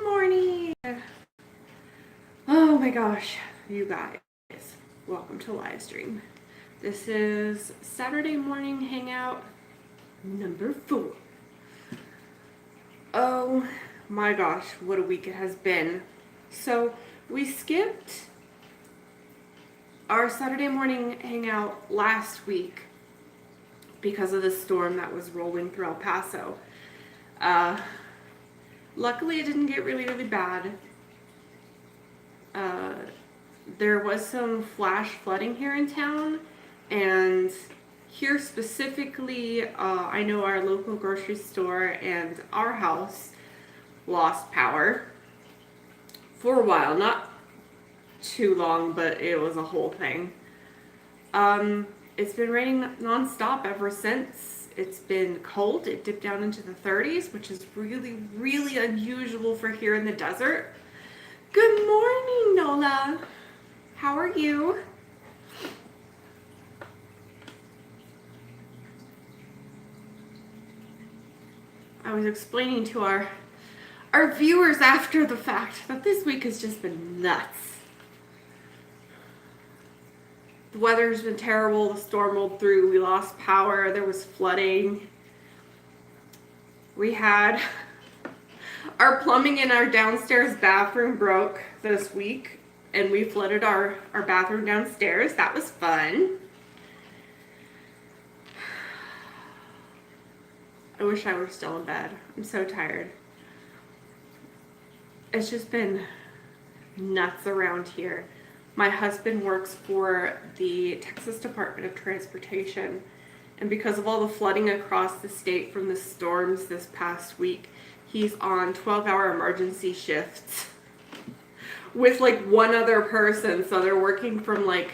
morning. Oh my gosh, you guys, welcome to live stream. This is Saturday morning hangout number 4. Oh my gosh, what a week it has been. So we skipped our Saturday morning hangout last week because of the storm that was rolling through El Paso. Luckily it didn't get really bad. There was some flash flooding here in town, and here specifically, I know our local grocery store and our house lost power for a while, not too long, but it was a whole thing. It's been raining nonstop ever since. It's been cold. It dipped down into the 30s, which is really unusual for here in the desert. Good morning, Nola. How are you? I was explaining to our viewers after the fact that this week has just been nuts. The weather's been terrible. The storm rolled through. We lost power. There was flooding. We had our plumbing in our downstairs bathroom broke this week, and we flooded our bathroom downstairs. That was fun. I wish I were still in bed. I'm so tired. It's just been nuts around here. My husband works for the Texas Department of Transportation, and because of all the flooding across the state from the storms this past week, he's on 12-hour emergency shifts with like one other person. So they're working from like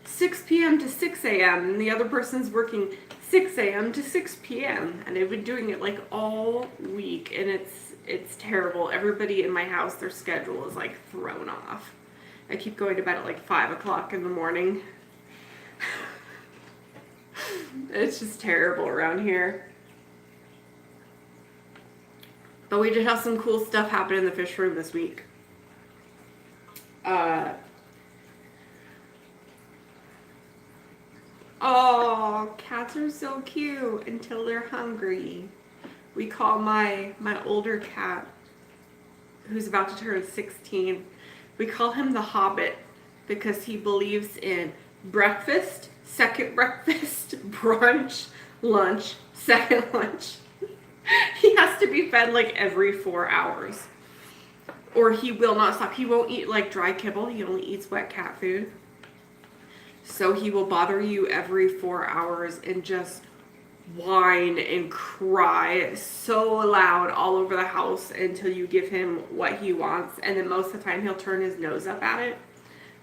6 p.m. to 6 a.m. and the other person's working 6 a.m. to 6 p.m. and they've been doing it like all week, and it's terrible. Everybody in my house, their schedule is like thrown off. I keep going to bed at like 5 o'clock in the morning. It's just terrible around here. But we did have some cool stuff happen in the fish room this week. Oh, cats are so cute until they're hungry. We call my older cat, who's about to turn 16, we call him the Hobbit because he believes in breakfast, second breakfast, brunch, lunch, second lunch. He has to be fed like every 4 hours, or he will not stop. He won't eat like dry kibble. He only eats wet cat food. So he will bother you every 4 hours and just whine and cry so loud all over the house until you give him what he wants. And then most of the time he'll turn his nose up at it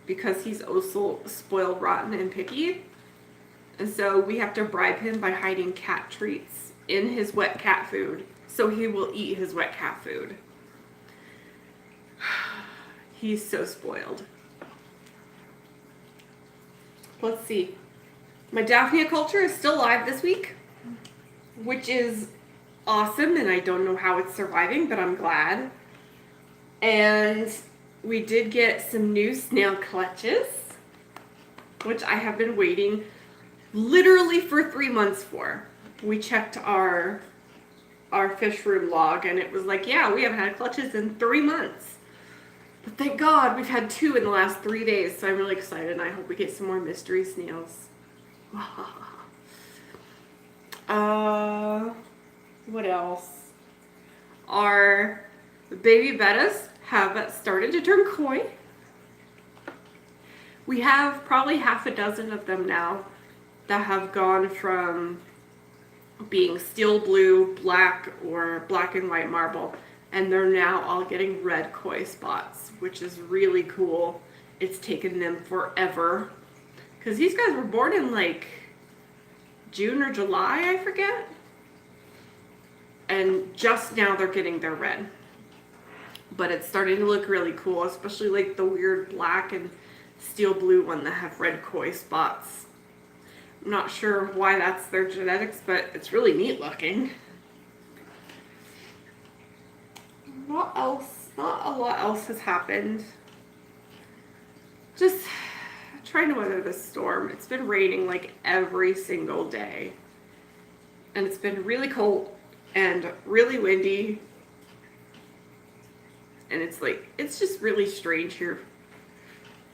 because he's also spoiled, rotten, and picky. And so we have to bribe him by hiding cat treats in his wet cat food, so he will eat his wet cat food. He's so spoiled. Let's see. My Daphnia culture is still live this week, which is awesome, and I don't know how it's surviving, but I'm glad. And we did get some new snail clutches, which I have been waiting literally for 3 months for. We checked our fish room log, and it was like, yeah, we haven't had clutches in 3 months. But thank God we've had 2 in the last 3 days, so I'm really excited, and I hope we get some more mystery snails. What else? Our baby bettas have started to turn coy. We have probably half a dozen of them now that have gone from being steel blue, black, or black and white marble, and they're now all getting red koi spots, which is really cool. It's taken them forever because these guys were born in like June or July, I forget, and just now they're getting their red. But it's starting to look really cool, especially like the weird black and steel blue one that have red koi spots. I'm not sure why that's their genetics, but it's really neat looking. What else Not a lot else has happened. Just trying to weather the storm. It's been raining like every single day. And it's been really cold and really windy. And it's just really strange here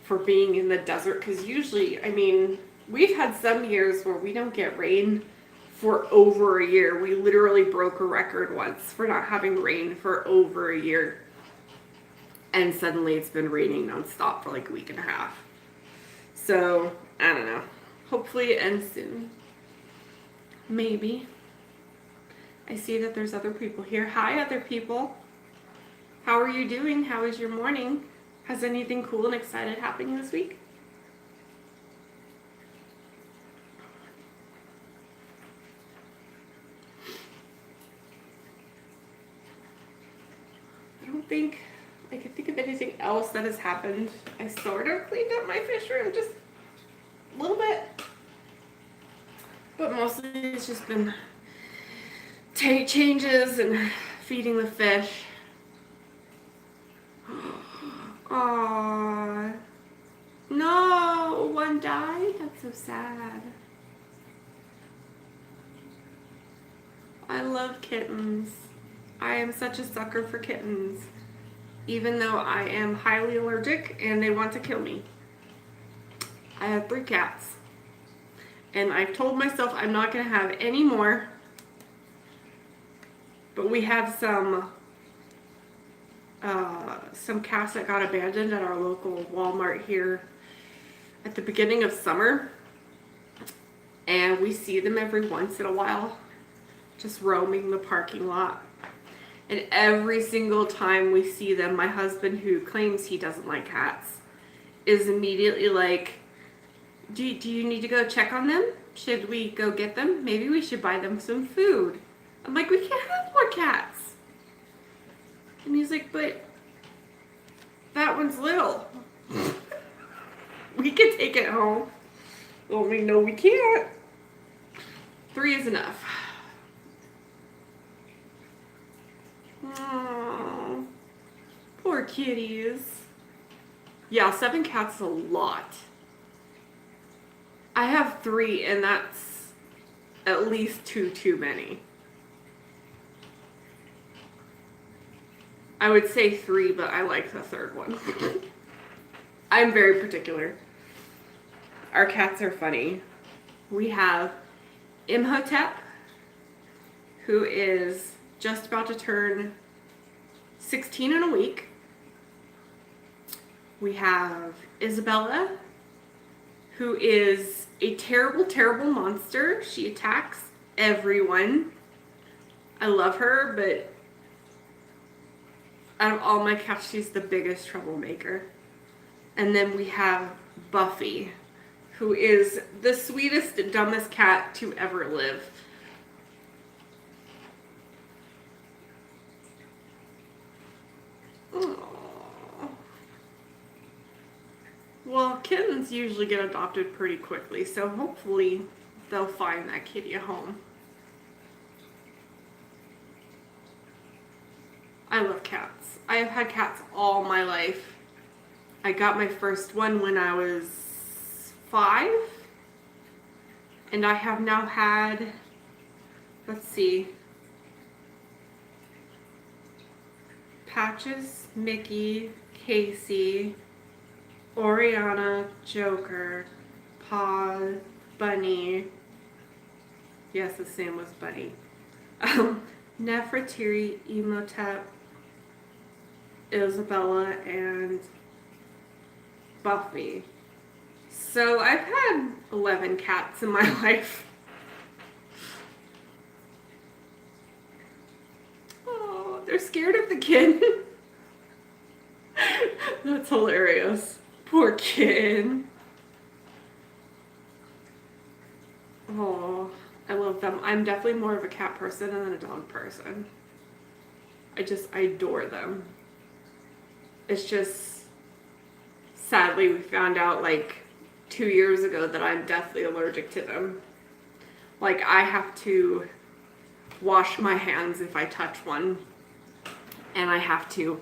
for being in the desert, because usually, I mean, we've had some years where we don't get rain for over a year. We literally broke a record once for not having rain for over a year. And suddenly it's been raining nonstop for like a week and a half. So, I don't know. Hopefully it ends soon. Maybe. I see that there's other people here. Hi, other people. How are you doing? How is your morning? Has anything cool and exciting happening this week? I don't think I can think of anything else that has happened. I sort of cleaned up my fish room just a little bit. But mostly it's just been tank changes and feeding the fish. Aww. No, one died? That's so sad. I love kittens. I am such a sucker for kittens. Even though I am highly allergic and they want to kill me. I have 3 cats. And I've told myself I'm not going to have any more. But we have some cats that got abandoned at our local Walmart here at the beginning of summer. And we see them every once in a while, just roaming the parking lot. And every single time we see them, my husband, who claims he doesn't like cats, is immediately like, do you need to go check on them? Should we go get them? Maybe we should buy them some food. I'm like, we can't have more cats. And he's like, but that one's little. We can take it home. Well, we know we can't. 3 is enough. Aww, poor kitties. Yeah, 7 cats is a lot. I have 3, and that's at least 2 too many. I would say 3, but I like the 3rd one. I'm very particular. Our cats are funny. We have Imhotep, who is just about to turn 16 in a week. We have Isabella, who is a terrible, terrible monster. She attacks everyone. I love her, but out of all my cats, she's the biggest troublemaker. And then we have Buffy, who is the sweetest, dumbest cat to ever live. Aww. Well, kittens usually get adopted pretty quickly, so hopefully they'll find that kitty a home. I love cats. I have had cats all my life. I got my first one when I was 5. And I have now had, let's see, Patches, Mickey, Casey, Oriana, Joker, Paw, Bunny. Yes, the same was Bunny. Nefertiti, Imhotep, Isabella, and Buffy. So I've had 11 cats in my life. Oh, they're scared of the kid. That's hilarious. Poor kid. Oh, I love them. I'm definitely more of a cat person than a dog person. I adore them. It's just, sadly, we found out like 2 years ago that I'm deathly allergic to them. Like, I have to wash my hands if I touch one. And I have to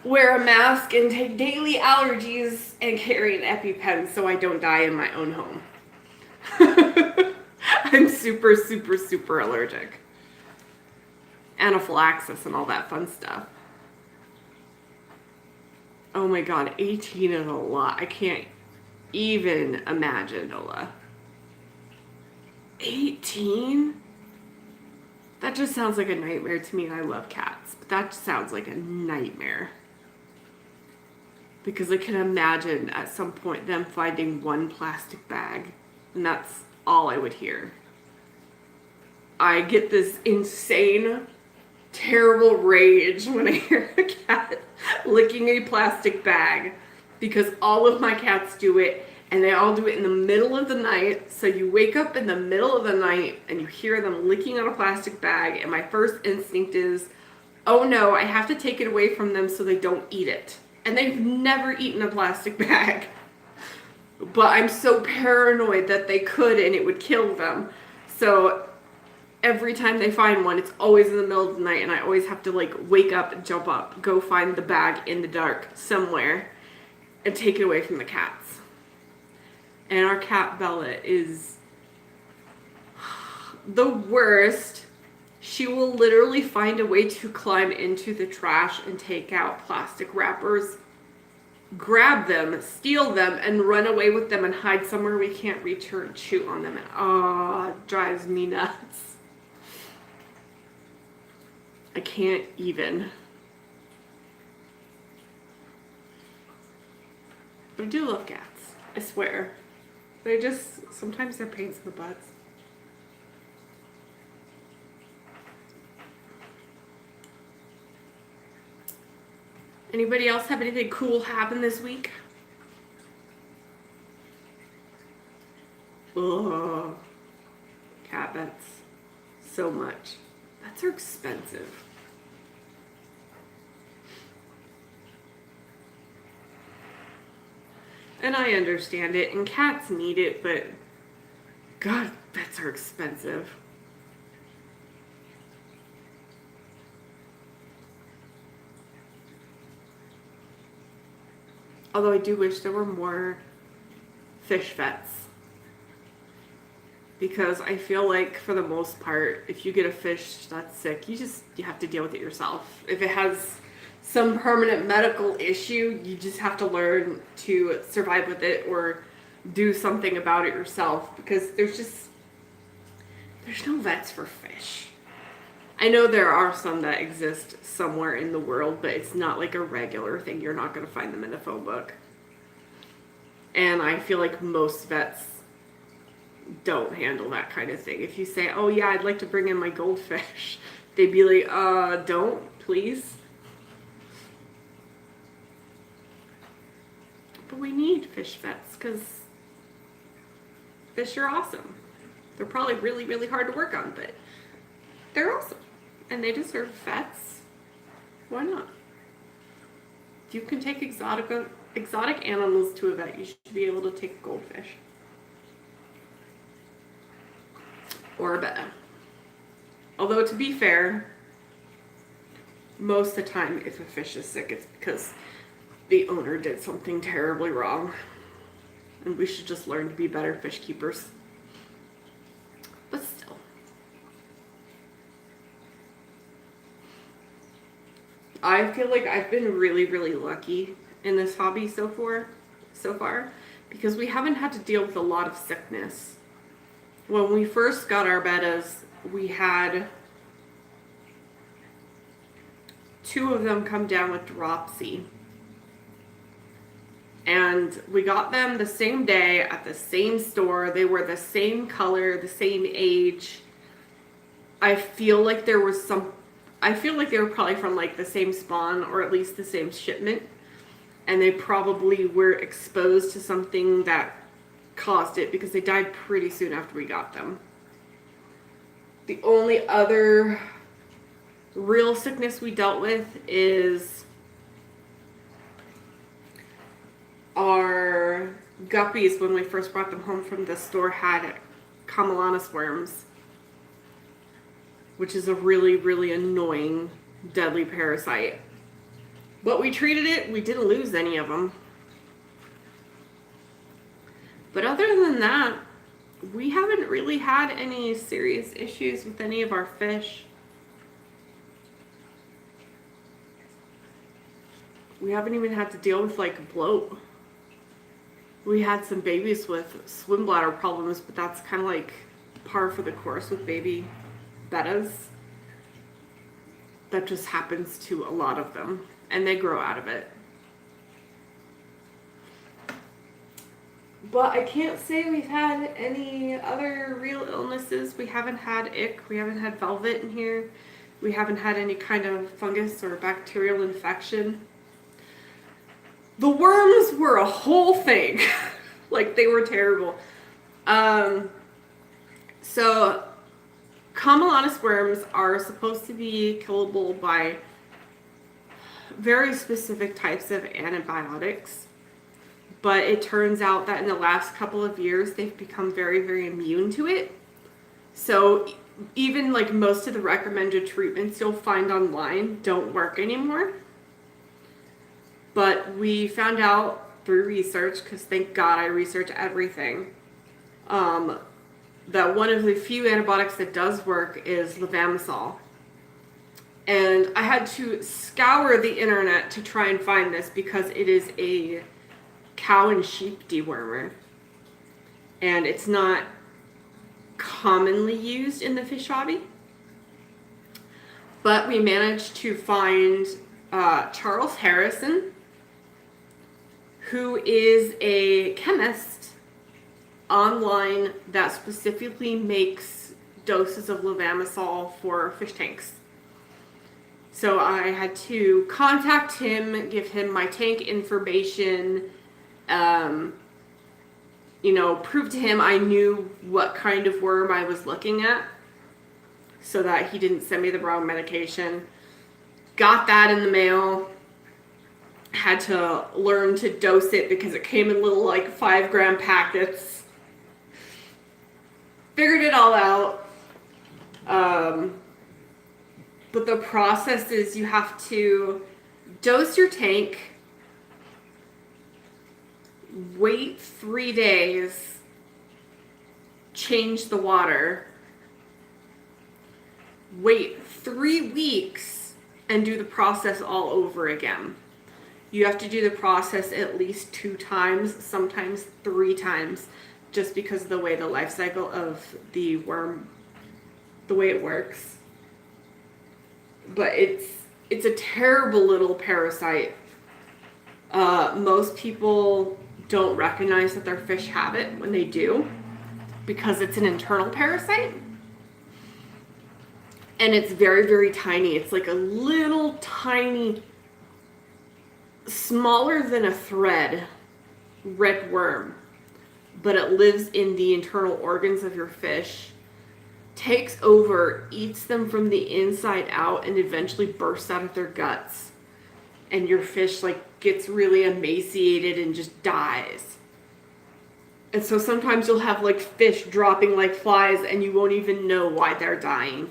wear a mask and take daily allergies and carry an EpiPen so I don't die in my own home. I'm super, super, super allergic. Anaphylaxis and all that fun stuff. Oh my god, 18 is a lot. I can't even imagine, Nola. 18? That just sounds like a nightmare to me, and I love cats, but that just sounds like a nightmare. Because I can imagine at some point them finding one plastic bag, and that's all I would hear. I get this insane, terrible rage when I hear a cat licking a plastic bag, because all of my cats do it, and they all do it in the middle of the night. So you wake up in the middle of the night and you hear them licking on a plastic bag, and my first instinct is, oh no, I have to take it away from them so they don't eat it. And they've never eaten a plastic bag. But I'm so paranoid that they could and it would kill them. So every time they find one, it's always in the middle of the night, and I always have to like wake up and jump up, go find the bag in the dark somewhere, and take it away from the cats. And our cat Bella is the worst. She will literally find a way to climb into the trash and take out plastic wrappers, grab them, steal them, and run away with them and hide somewhere we can't reach her and chew on them. And it drives me nuts. I can't even. I do love cats, I swear. They just, sometimes they're pains in the butts. Anybody else have anything cool happen this week? Ugh. Cat vets. So much. Vets are expensive. And I understand it, and cats need it, but God, vets are expensive. Although I do wish there were more fish vets. Because I feel like for the most part, if you get a fish that's sick, you have to deal with it yourself. If it has some permanent medical issue, you just have to learn to survive with it or do something about it yourself, because there's no vets for fish. I know there are some that exist somewhere in the world, but it's not like a regular thing. You're not going to find them in a phone book. And I feel like most vets don't handle that kind of thing. If you say, oh yeah, I'd like to bring in my goldfish, they'd be like, don't, please. But we need fish vets because fish are awesome. They're probably really, really hard to work on, but they're awesome. And they deserve vets. Why not? If you can take exotic animals to a vet, you should be able to take a goldfish. Or a betta. Although, to be fair, most of the time if a fish is sick, it's because the owner did something terribly wrong. And we should just learn to be better fish keepers. But still. I feel like I've been really, really lucky in this hobby so far, because we haven't had to deal with a lot of sickness. When we first got our bettas, we had 2 of them come down with dropsy. And we got them the same day at the same store. They were the same color, the same age. I feel like they were probably from like the same spawn, or at least the same shipment. And they probably were exposed to something that caused it, because they died pretty soon after we got them. The only other real sickness we dealt with is our guppies. When we first brought them home from the store, had Camellanus worms, which is a really, really annoying, deadly parasite. But we treated it. We didn't lose any of them. But other than that, we haven't really had any serious issues with any of our fish. We haven't even had to deal with like bloat. We had some babies with swim bladder problems, but that's kind of like par for the course with baby bettas. That just happens to a lot of them, and they grow out of it. But I can't say we've had any other real illnesses. We haven't had ick. We haven't had velvet in here. We haven't had any kind of fungus or bacterial infection. The worms were a whole thing. Like, they were terrible. So, Camelonus worms are supposed to be killable by very specific types of antibiotics. But it turns out that in the last couple of years, they've become very, very immune to it. So even like most of the recommended treatments you'll find online don't work anymore. But we found out through research, because thank God I research everything, that one of the few antibiotics that does work is levamisole. And I had to scour the internet to try and find this because it is a cow and sheep dewormer. And it's not commonly used in the fish hobby. But we managed to find Charles Harrison, who is a chemist online that specifically makes doses of levamisole for fish tanks. So I had to contact him, give him my tank information, prove to him I knew what kind of worm I was looking at so that he didn't send me the wrong medication. Got that in the mail. Had to learn to dose it because it came in little like 5-gram packets. Figured it all out. But the process is you have to dose your tank, wait 3 days, change the water, wait 3 weeks, and do the process all over again. You have to do the process at least 2 times, sometimes 3 times, just because of the way the life cycle of the worm, the way it works. But it's a terrible little parasite. Most people don't recognize that their fish have it when they do, because it's an internal parasite. And it's very, very tiny. It's like a little tiny, smaller than a thread, red worm. But it lives in the internal organs of your fish, takes over, eats them from the inside out, and eventually bursts out of their guts. And your fish gets really emaciated and just dies. And so sometimes you'll have fish dropping like flies and you won't even know why they're dying.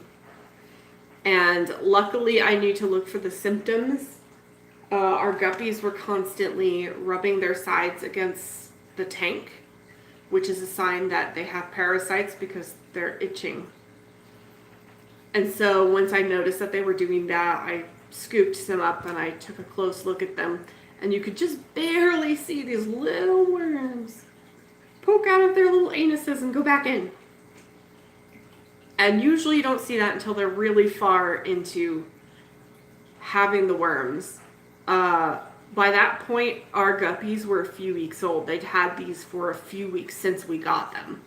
And luckily I knew to look for the symptoms. Our guppies were constantly rubbing their sides against the tank, which is a sign that they have parasites because they're itching. And so once I noticed that they were doing that, I scooped them up and I took a close look at them. And you could just barely see these little worms poke out of their little anuses and go back in. And usually you don't see that until they're really far into having the worms. By that point, our guppies were a few weeks old. They'd had these for a few weeks since we got them,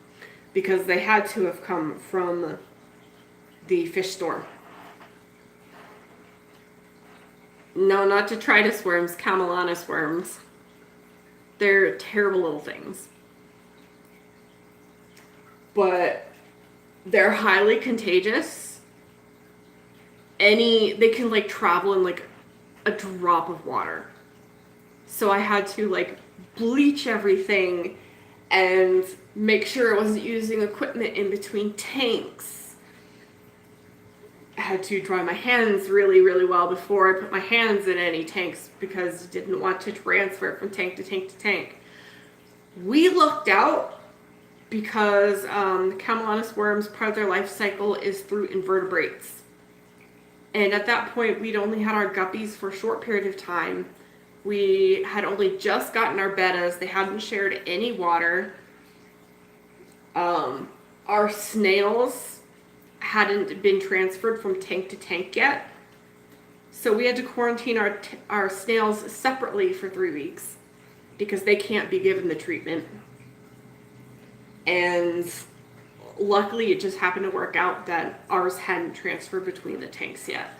because they had to have come from the fish store. No, not detritus worms, Camelonus worms. They're terrible little things. But they're highly contagious. They can travel in a drop of water. So I had to bleach everything and make sure I wasn't using equipment in between tanks. had to dry my hands really, really well before I put my hands in any tanks because I didn't want to transfer from tank to tank to tank. We looked out because the Camelonus worms, part of their life cycle is through invertebrates. And at that point, we'd only had our guppies for a short period of time. We had only just gotten our bettas. They hadn't shared any water. Our snails hadn't been transferred from tank to tank yet. So we had to quarantine our snails separately for 3 weeks because they can't be given the treatment. And luckily it just happened to work out that ours hadn't transferred between the tanks yet.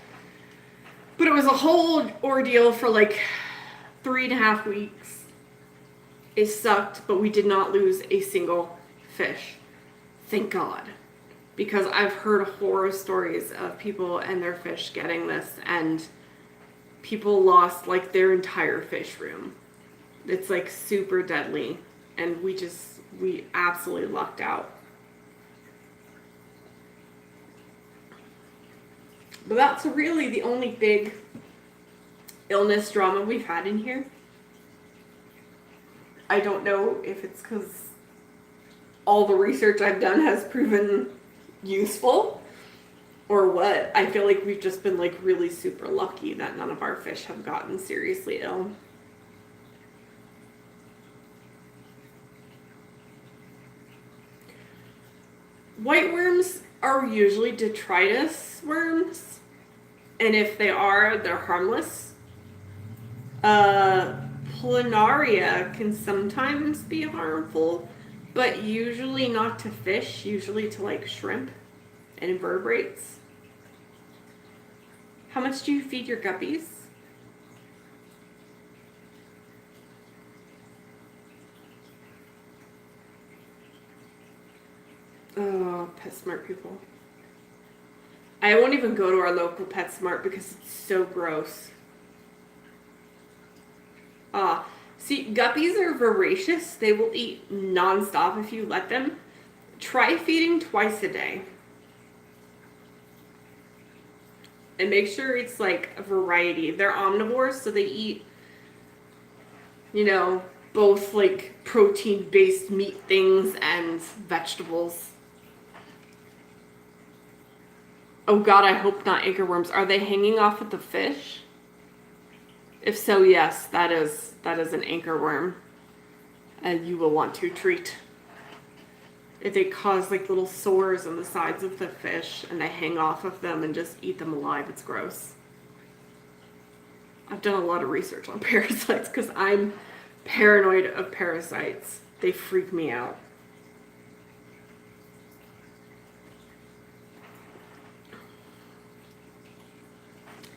But it was a whole ordeal for like 3.5 weeks. It sucked, but we did not lose a single fish. Thank God. Because I've heard horror stories of people and their fish getting this, and people lost like their entire fish room. It's like super deadly, and we absolutely lucked out. But that's really the only big illness drama we've had in here. I don't know if it's because all the research I've done has proven useful or what. I feel like we've just been like really super lucky that none of our fish have gotten seriously ill. White worms are usually detritus worms, and if they are, they're harmless. Planaria can sometimes be harmful, but usually not to fish, usually to like shrimp and invertebrates. How much do you feed your guppies? Oh, PetSmart people. I won't even go to our local PetSmart because it's so gross. See, guppies are voracious. They will eat nonstop if you let them. Try feeding twice a day. And make sure it's like a variety. They're omnivores, so they eat, both like protein-based meat things and vegetables. Oh God, I hope not anchorworms. Are they hanging off of the fish? If so, yes, that is an anchorworm, and you will want to treat. If they cause like little sores on the sides of the fish and they hang off of them and just eat them alive, it's gross. I've done a lot of research on parasites because I'm paranoid of parasites. They freak me out.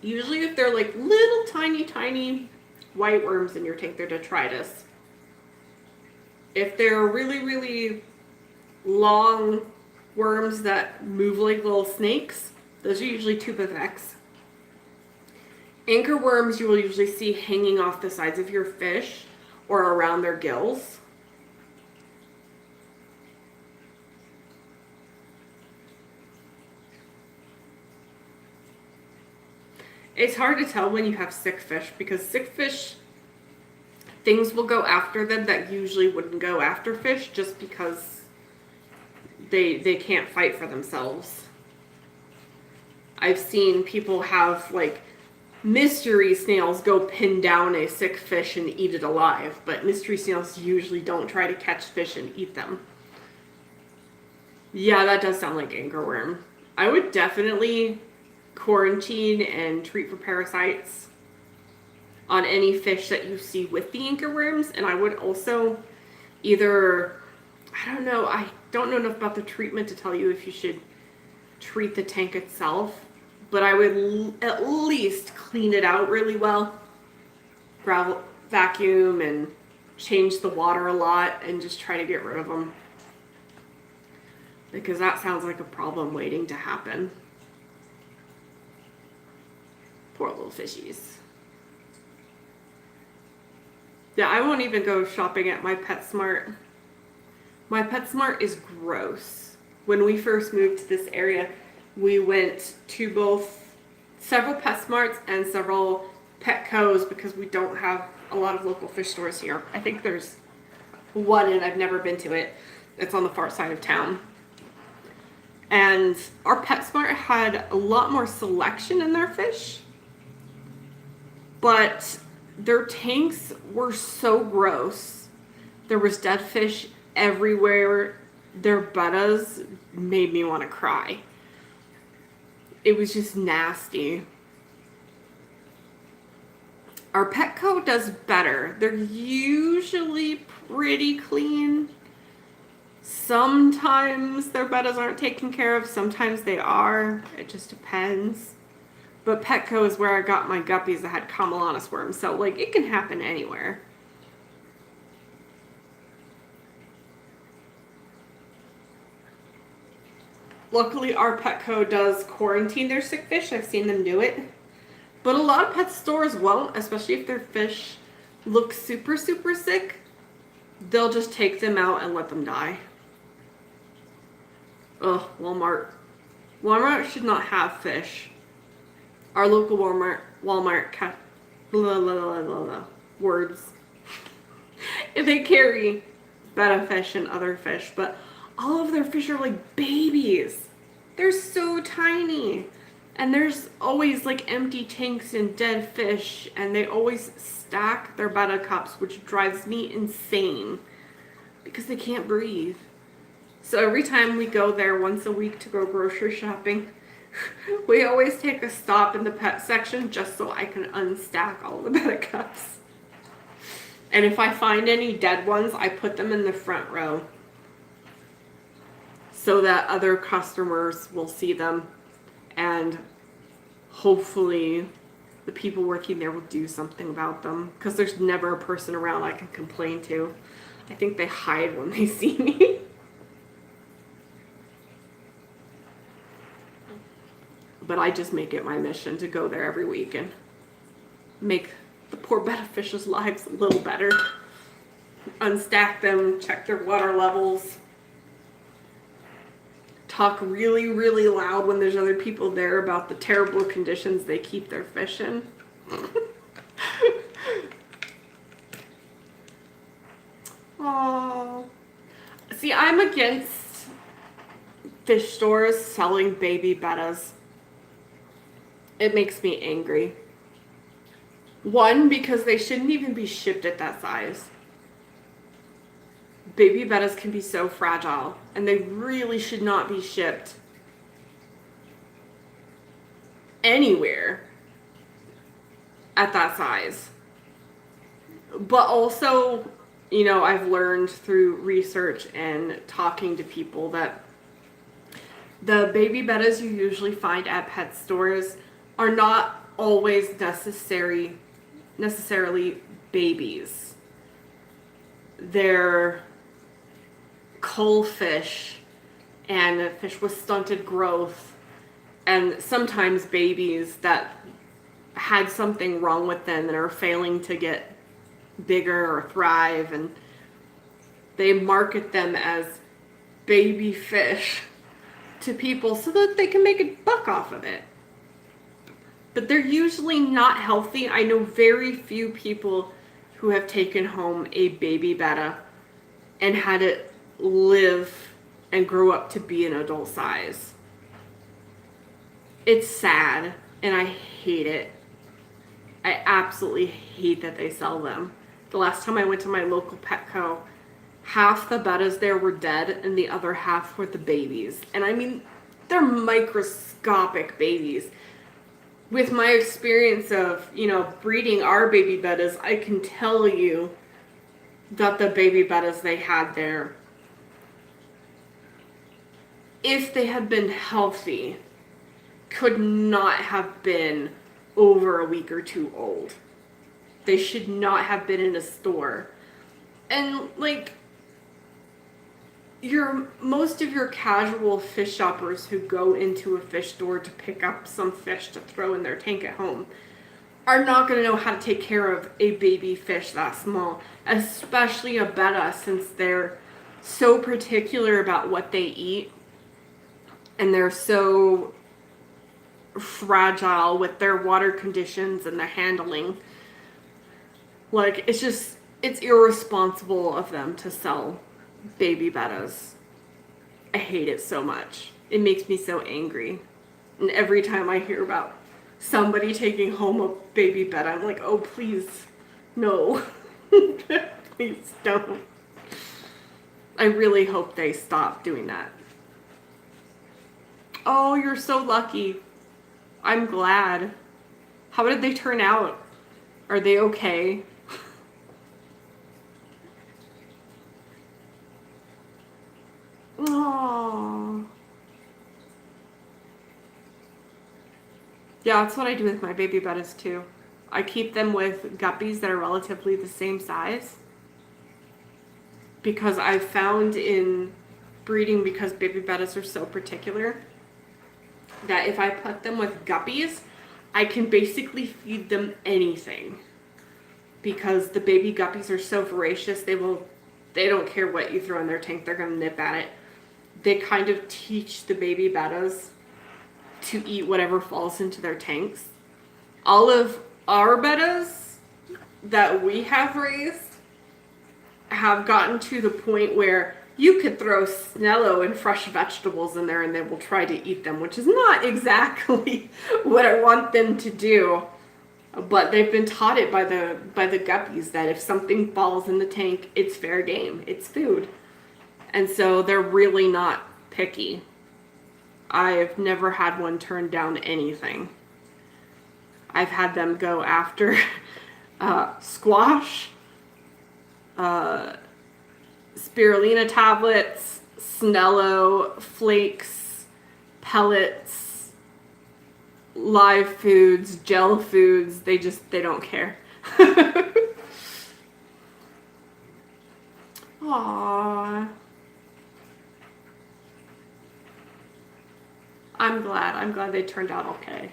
Usually if they're like little tiny white worms in your tank, they're detritus. If they're really, really long worms that move like little snakes, those are usually tubifex. Anchor worms you will usually see hanging off the sides of your fish or around their gills. It's hard to tell when you have sick fish because sick fish, things will go after them that usually wouldn't go after fish just because they can't fight for themselves. I've seen people have like mystery snails go pin down a sick fish and eat it alive, but mystery snails usually don't try to catch fish and eat them. Yeah, that does sound like anchorworm. I would definitely quarantine and treat for parasites on any fish that you see with the anchorworms, and I would also either, I don't know enough about the treatment to tell you if you should treat the tank itself, but I would at least clean it out really well, vacuum and change the water a lot and just try to get rid of them, because that sounds like a problem waiting to happen. Poor little fishies. Yeah, I won't even go shopping at my PetSmart. My PetSmart is gross. When we first moved to this area, we went to several PetSmarts and several Petcos because we don't have a lot of local fish stores here. I think there's one and I've never been to it. It's on the far side of town. And our PetSmart had a lot more selection in their fish, but their tanks were so gross. There was dead fish everywhere. Their bettas made me want to cry. It was just nasty. Our Petco does better. They're usually pretty clean. Sometimes their bettas aren't taken care of. Sometimes they are. It just depends. But Petco is where I got my guppies that had Camelonus worms. So, like, it can happen anywhere. Luckily, our Petco does quarantine their sick fish. I've seen them do it. But a lot of pet stores won't, especially if their fish look super, super sick. They'll just take them out and let them die. Ugh, Walmart. Walmart should not have fish. Our local Walmart blah, blah, blah, blah, blah, words. They carry betta fish and other fish, but all of their fish are like babies. They're so tiny. And there's always like empty tanks and dead fish, and they always stack their betta cups, which drives me insane because they can't breathe. So every time we go there once a week to go grocery shopping, we always take a stop in the pet section just so I can unstack all the betta cups. And if I find any dead ones, I put them in the front row so that other customers will see them, and hopefully the people working there will do something about them, because there's never a person around I can complain to. I think they hide when they see me. But I just make it my mission to go there every week and make the poor betta fish's lives a little better. Unstack them, check their water levels. Talk really, really loud when there's other people there about the terrible conditions they keep their fish in. Oh, see, I'm against fish stores selling baby bettas. It makes me angry. One, because they shouldn't even be shipped at that size. Baby bettas can be so fragile, and they really should not be shipped anywhere at that size. But also, you know, I've learned through research and talking to people that the baby bettas you usually find at pet stores are not always necessarily babies. They're cullfish and fish with stunted growth, and sometimes babies that had something wrong with them and are failing to get bigger or thrive, and they market them as baby fish to people so that they can make a buck off of it. But they're usually not healthy. I know very few people who have taken home a baby betta and had it live and grow up to be an adult size. It's sad, and I hate it. I absolutely hate that they sell them. The last time I went to my local Petco, half the bettas there were dead and the other half were the babies. And I mean, they're microscopic babies. With my experience of, you know, breeding our baby bettas, I can tell you that the baby bettas they had there, if they had been healthy, could not have been over a week or two old. They should not have been in a store. And like, most of your casual fish shoppers who go into a fish store to pick up some fish to throw in their tank at home are not going to know how to take care of a baby fish that small, especially a betta, since they're so particular about what they eat, and they're so fragile with their water conditions and their handling. Like, it's irresponsible of them to sell baby bettas. I hate it so much. It makes me so angry. And every time I hear about somebody taking home a baby betta, I'm like, oh, please, no. Please don't. I really hope they stop doing that. Oh, you're so lucky. I'm glad. How did they turn out? Are they okay? Oh. Yeah, that's what I do with my baby bettas too. I keep them with guppies that are relatively the same size. Because I've found in breeding, because baby bettas are so particular, that if I put them with guppies, I can basically feed them anything. Because the baby guppies are so voracious, they don't care what you throw in their tank, they're gonna nip at it. They kind of teach the baby bettas to eat whatever falls into their tanks. All of our bettas that we have raised have gotten to the point where you could throw Snello and fresh vegetables in there and they will try to eat them, which is not exactly what I want them to do. But they've been taught it by the guppies that if something falls in the tank, it's fair game. It's food. And so they're really not picky. I've never had one turn down anything. I've had them go after squash, spirulina tablets, Snello, flakes, pellets, live foods, gel foods. They don't care. Aww. I'm glad they turned out okay.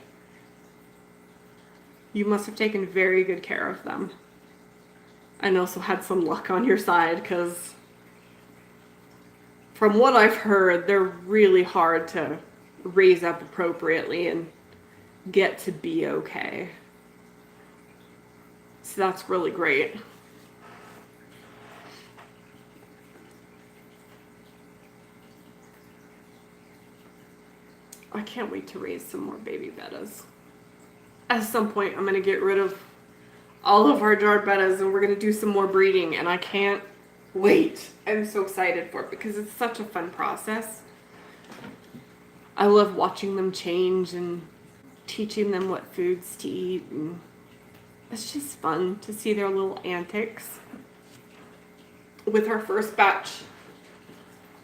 You must have taken very good care of them. And also had some luck on your side, because from what I've heard, they're really hard to raise up appropriately and get to be okay. So that's really great. I can't wait to raise some more baby bettas. At some point, I'm going to get rid of all of our jarred bettas and we're going to do some more breeding, and I can't wait. I'm so excited for it because it's such a fun process. I love watching them change and teaching them what foods to eat, and it's just fun to see their little antics. With our first batch,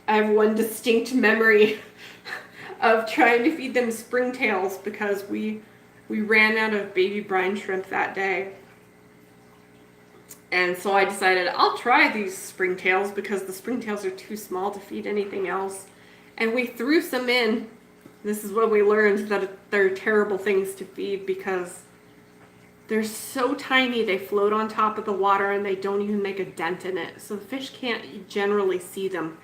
I have one distinct memory of trying to feed them springtails because we ran out of baby brine shrimp that day. And so I decided I'll try these springtails because the springtails are too small to feed anything else. And we threw some in. This is when we learned that they're terrible things to feed because they're so tiny they float on top of the water and they don't even make a dent in it. So the fish can't generally see them.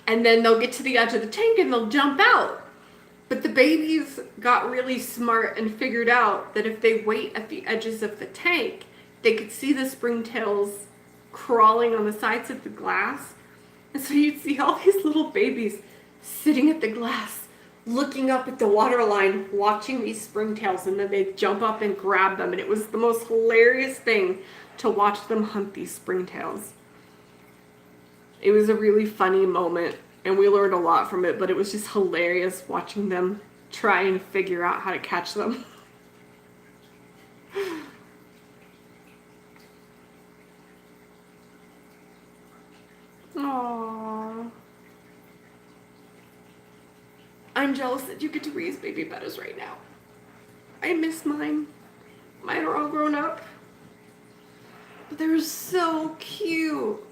And then they'll get to the edge of the tank and they'll jump out. But the babies got really smart and figured out that if they wait at the edges of the tank, they could see the springtails crawling on the sides of the glass. And so you'd see all these little babies sitting at the glass, looking up at the water line, watching these springtails, and then they'd jump up and grab them. And it was the most hilarious thing to watch them hunt these springtails. It was a really funny moment, and we learned a lot from it, but it was just hilarious watching them try and figure out how to catch them. Aww. I'm jealous that you get to raise baby bettas right now. I miss mine. Mine are all grown up. But they're so cute.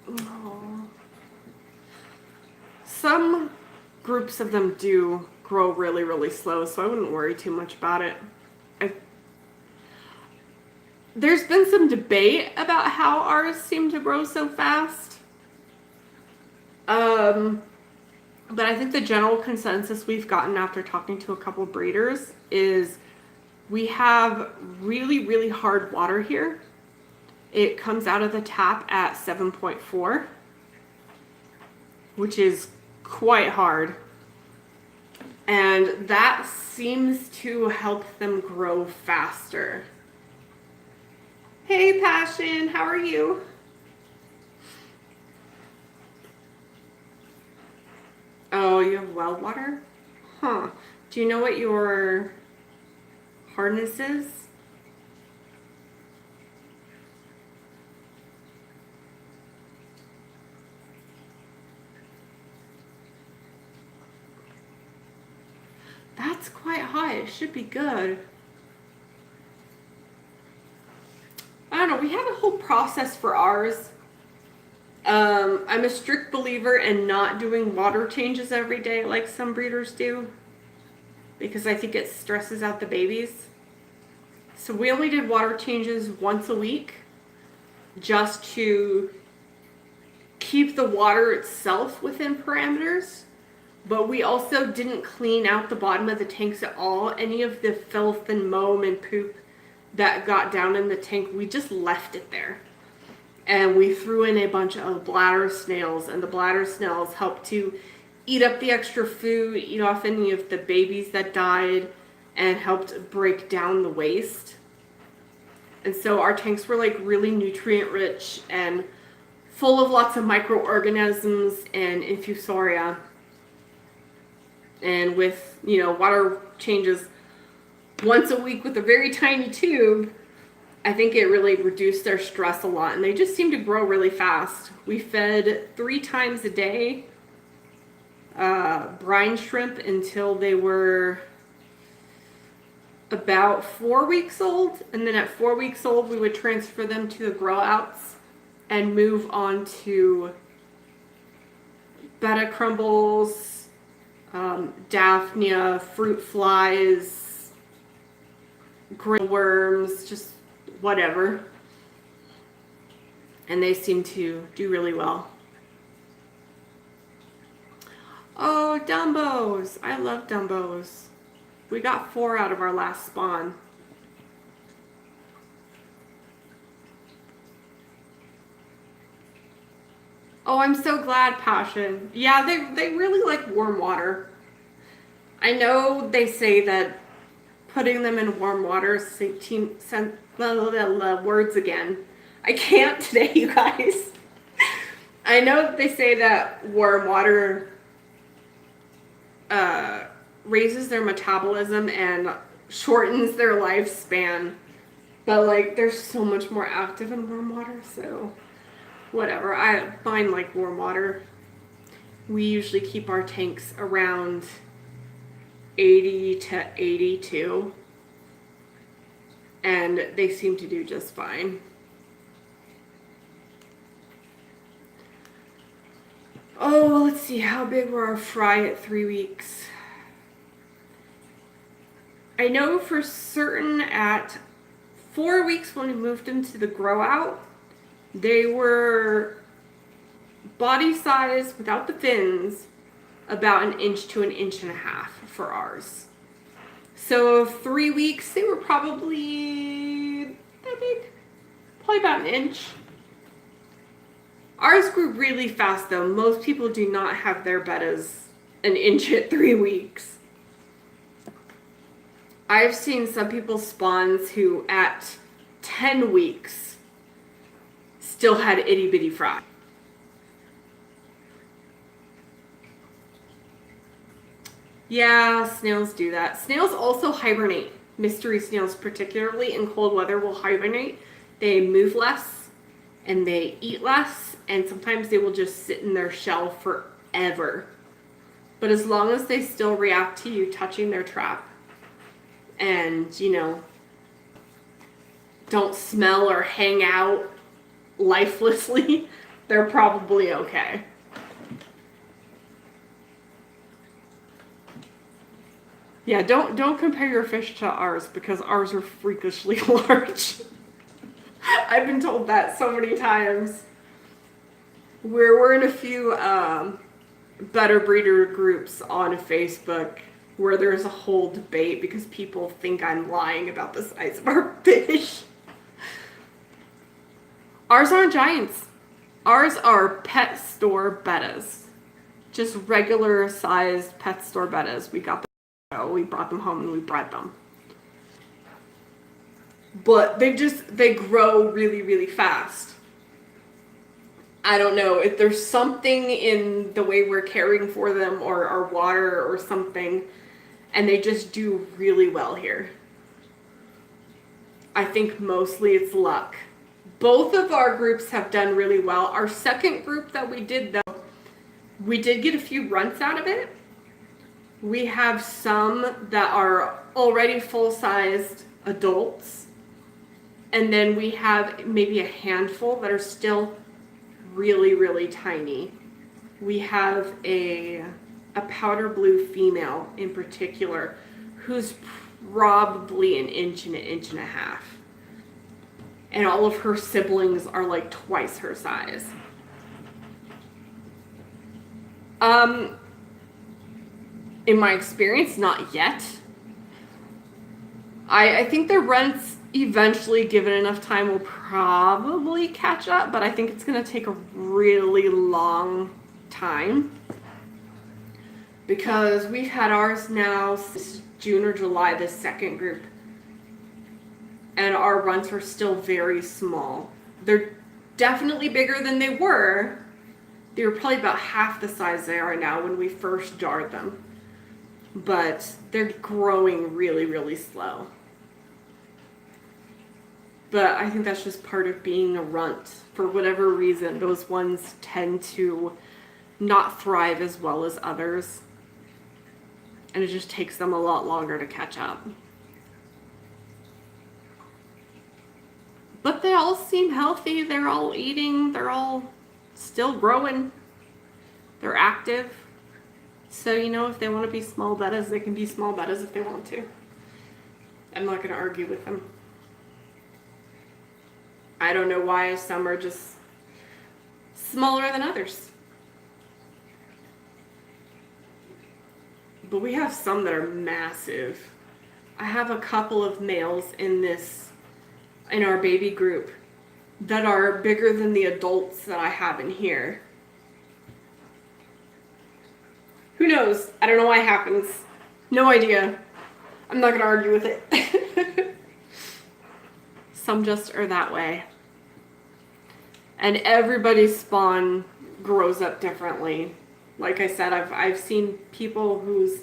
Aww. Some groups of them do grow really, really slow, so I wouldn't worry too much about it. There's been some debate about how ours seem to grow so fast. But I think the general consensus we've gotten after talking to a couple breeders is we have really, really hard water here. It comes out of the tap at 7.4, which is quite hard. And that seems to help them grow faster. Hey, Passion, how are you? Oh, you have well water? Huh. Do you know what your hardness is? That's quite high. It should be good. I don't know. We have a whole process for ours. I'm a strict believer in not doing water changes every day like some breeders do, because I think it stresses out the babies. So we only did water changes once a week just to keep the water itself within parameters. But we also didn't clean out the bottom of the tanks at all. Any of the filth and moam and poop that got down in the tank, we just left it there. And we threw in a bunch of bladder snails, and the bladder snails helped to eat up the extra food, eat off any of the babies that died, and helped break down the waste. And so our tanks were like really nutrient rich and full of lots of microorganisms and infusoria. And with, water changes once a week with a very tiny tube, I think it really reduced their stress a lot, and they just seem to grow really fast. We fed 3 times a day brine shrimp until they were about 4 weeks old, and then at 4 weeks old we would transfer them to the grow outs and move on to betta crumbles, Daphnia, fruit flies, grill worms, just whatever. And they seem to do really well. Oh, Dumbos. I love Dumbos. We got 4 out of our last spawn. Oh, I'm so glad, Passion. Yeah, they really like warm water. I know they say that putting them in warm water words again. I can't today, you guys. I know they say that warm water raises their metabolism and shortens their lifespan. But like, they're so much more active in warm water, so whatever. Mine like warm water. We usually keep our tanks around 80 to 82. And they seem to do just fine. Oh, let's see. How big were our fry at 3 weeks? I know for certain at 4 weeks when we moved them to the grow out, they were body size without the fins about 1 inch to 1.5 inches for ours. So 3 weeks, they were probably that big, probably about 1 inch. Ours grew really fast though. Most people do not have their bettas 1 inch at 3 weeks. I've seen some people's spawns who at 10 weeks still had itty bitty fry. Yeah, snails do that. Snails also hibernate. Mystery snails, particularly in cold weather, will hibernate. They move less and they eat less, and sometimes they will just sit in their shell forever. But as long as they still react to you touching their trap and, don't smell or hang out lifelessly, they're probably okay. Yeah, don't compare your fish to ours, because ours are freakishly large. I've been told that so many times. We're in a few better breeder groups on Facebook where there's a whole debate because people think I'm lying about the size of our fish. Ours aren't giants. Ours are pet store bettas. Just regular sized pet store bettas. We got them, we brought them home and we bred them. But they grow really, really fast. I don't know if there's something in the way we're caring for them or our water or something, and they just do really well here. I think mostly it's luck. Both of our groups have done really well. Our second group that we did, though, we did get a few runts out of it. We have some that are already full-sized adults, and then we have maybe a handful that are still really, really tiny. We have a powder blue female in particular who's probably an inch and a half. And all of her siblings are like twice her size. In my experience, not yet. I think the rents eventually, given enough time, will probably catch up, but I think it's going to take a really long time because we've had ours now since June or July, the second group, and our runts are still very small. They're definitely bigger than they were. They were probably about half the size they are now when we first jarred them, but they're growing really, really slow. But I think that's just part of being a runt. For whatever reason, those ones tend to not thrive as well as others. And it just takes them a lot longer to catch up. But they all seem healthy. They're all eating. They're all still growing. They're active. So, you know, if they want to be small bettas, they can be small bettas if they want to. I'm not going to argue with them. I don't know why some are just smaller than others. But we have some that are massive. I have a couple of males in our baby group that are bigger than the adults that I have in here. Who knows? I don't know why it happens. No idea. I'm not going to argue with it. Some just are that way. And everybody's spawn grows up differently. Like I said, I've seen people whose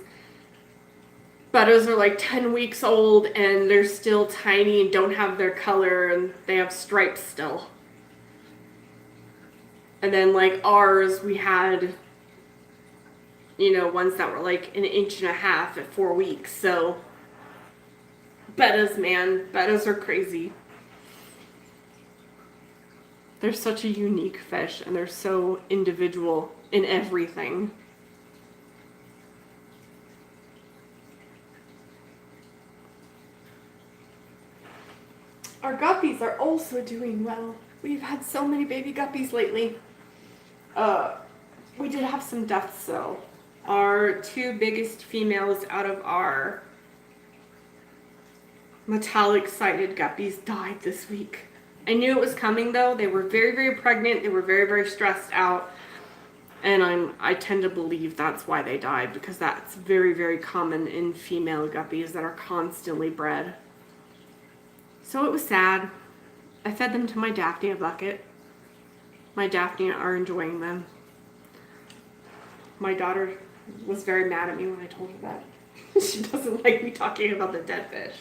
bettas are like 10 weeks old and they're still tiny and don't have their color and they have stripes still. And then like ours, we had, you know, ones that were like an inch and a half at 4 weeks. So bettas, man, bettas are crazy. They're such a unique fish and they're so individual in everything. Our guppies are also doing well. We've had so many baby guppies lately. We did have some deaths though. Our two biggest females out of our metallic-sided guppies died this week. I knew it was coming though. They were very, very pregnant. They were very, very stressed out. And I tend to believe that's why they died, because that's very, very common in female guppies that are constantly bred. So it was sad. I fed them to my Daphnia bucket. My Daphnia are enjoying them. My daughter was very mad at me when I told her that. She doesn't like me talking about the dead fish.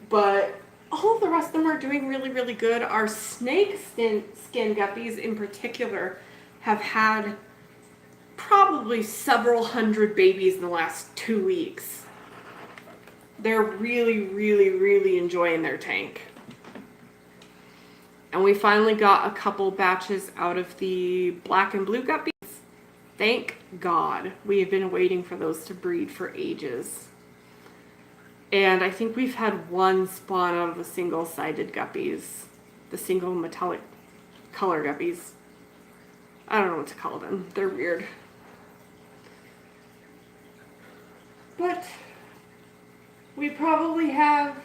But all of the rest of them are doing really, really good. Our snake skin guppies in particular have had probably several hundred babies in the last 2 weeks. They're really, really, really enjoying their tank. And we finally got a couple batches out of the black and blue guppies. Thank God. We have been waiting for those to breed for ages. And I think we've had one spawn out of the single-sided guppies. The single metallic color guppies. I don't know what to call them. They're weird. But we probably have,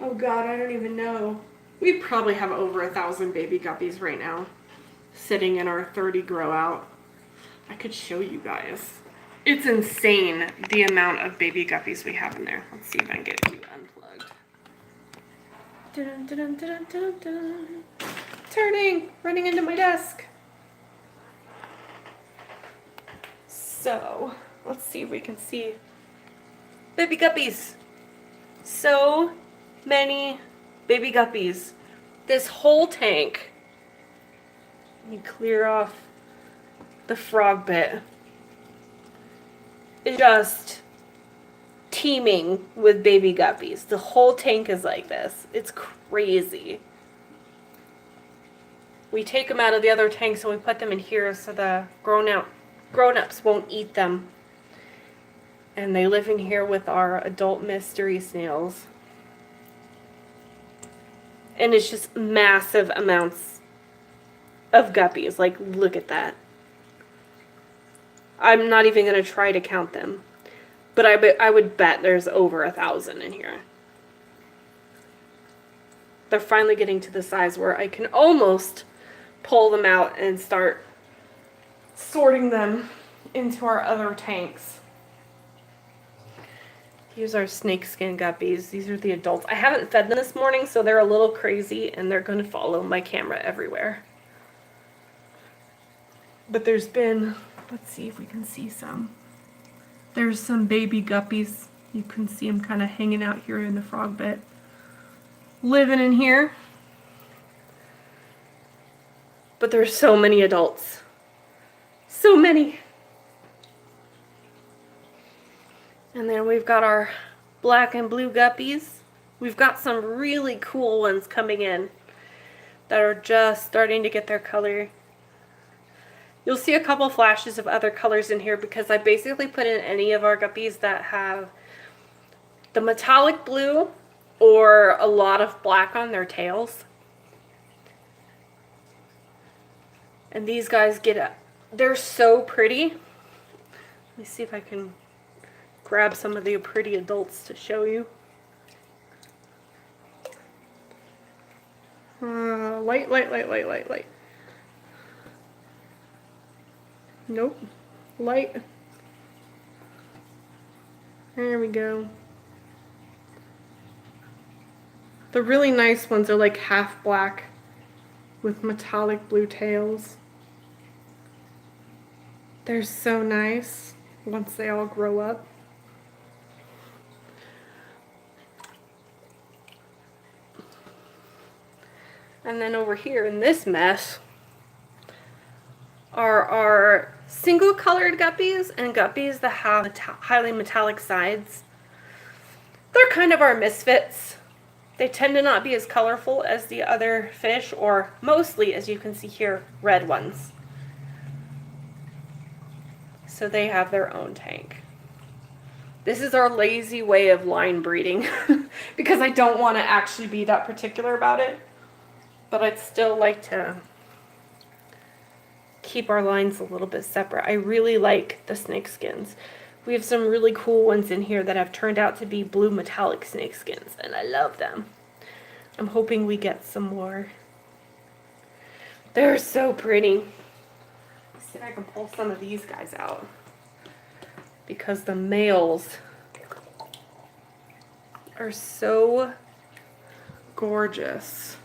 oh God, I don't even know. We probably have over 1,000 baby guppies right now sitting in our 30 grow out. I could show you guys. It's insane the amount of baby guppies we have in there. Let's see if I can get you unplugged. Dun, dun, dun, dun, dun. Turning, running into my desk. So, let's see if we can see baby guppies. So many baby guppies. This whole tank. Let me clear off the frog bit. It's just teeming with baby guppies. The whole tank is like this. It's crazy. We take them out of the other tanks and we put them in here so the grown-ups won't eat them. And they live in here with our adult mystery snails. And it's just massive amounts of guppies. Like, look at that. I'm not even going to try to count them. But I would bet there's over 1,000 in here. They're finally getting to the size where I can almost pull them out and start sorting them into our other tanks. Here's our snakeskin guppies. These are the adults. I haven't fed them this morning, so they're a little crazy, and they're going to follow my camera everywhere. But there's been, let's see if we can see some. There's some baby guppies. You can see them kind of hanging out here in the frog bit. Living in here. But there's so many adults. So many. And then we've got our black and blue guppies. We've got some really cool ones coming in that are just starting to get their color. You'll see a couple flashes of other colors in here because I basically put in any of our guppies that have the metallic blue or a lot of black on their tails. And these guys they're so pretty. Let me see if I can grab some of the pretty adults to show you. Light. Nope. Light. There we go. The really nice ones are like half black with metallic blue tails. They're so nice once they all grow up. And then over here in this mess are our single colored guppies and guppies that have highly metallic sides. They're kind of our misfits. They tend to not be as colorful as the other fish, or mostly, as you can see here, red ones. So they have their own tank. This is our lazy way of line breeding because I don't want to actually be that particular about it. But I'd still like to keep our lines a little bit separate. I really like the snakeskins. We have some really cool ones in here that have turned out to be blue metallic snakeskins, and I love them. I'm hoping we get some more. They're so pretty. Let's see if I can pull some of these guys out, because the males are so gorgeous.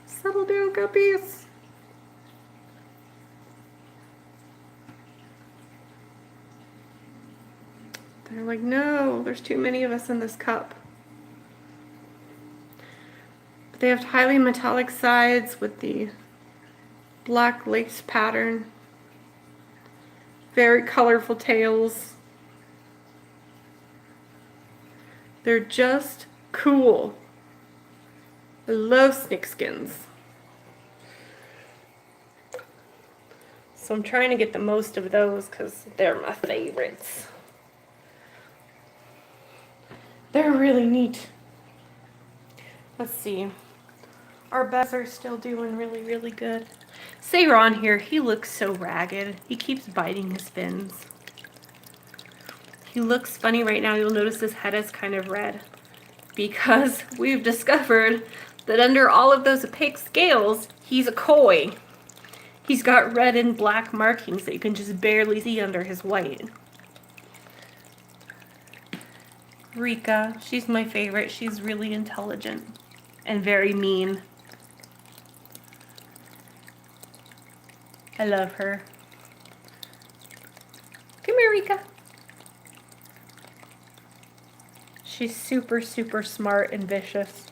Settle down, guppies. They're like, no, there's too many of us in this cup. But they have highly metallic sides with the black lace pattern. Very colorful tails. They're just cool. I love snakeskins. So I'm trying to get the most of those because they're my favorites. They're really neat. Let's see. Our beds are still doing really, really good. Say Ron here, he looks so ragged. He keeps biting his fins. He looks funny right now. You'll notice his head is kind of red because we've discovered that under all of those opaque scales, he's a koi. He's got red and black markings that you can just barely see under his white. Rika, she's my favorite. She's really intelligent and very mean. I love her. Come here, Rika. She's super, super smart and vicious.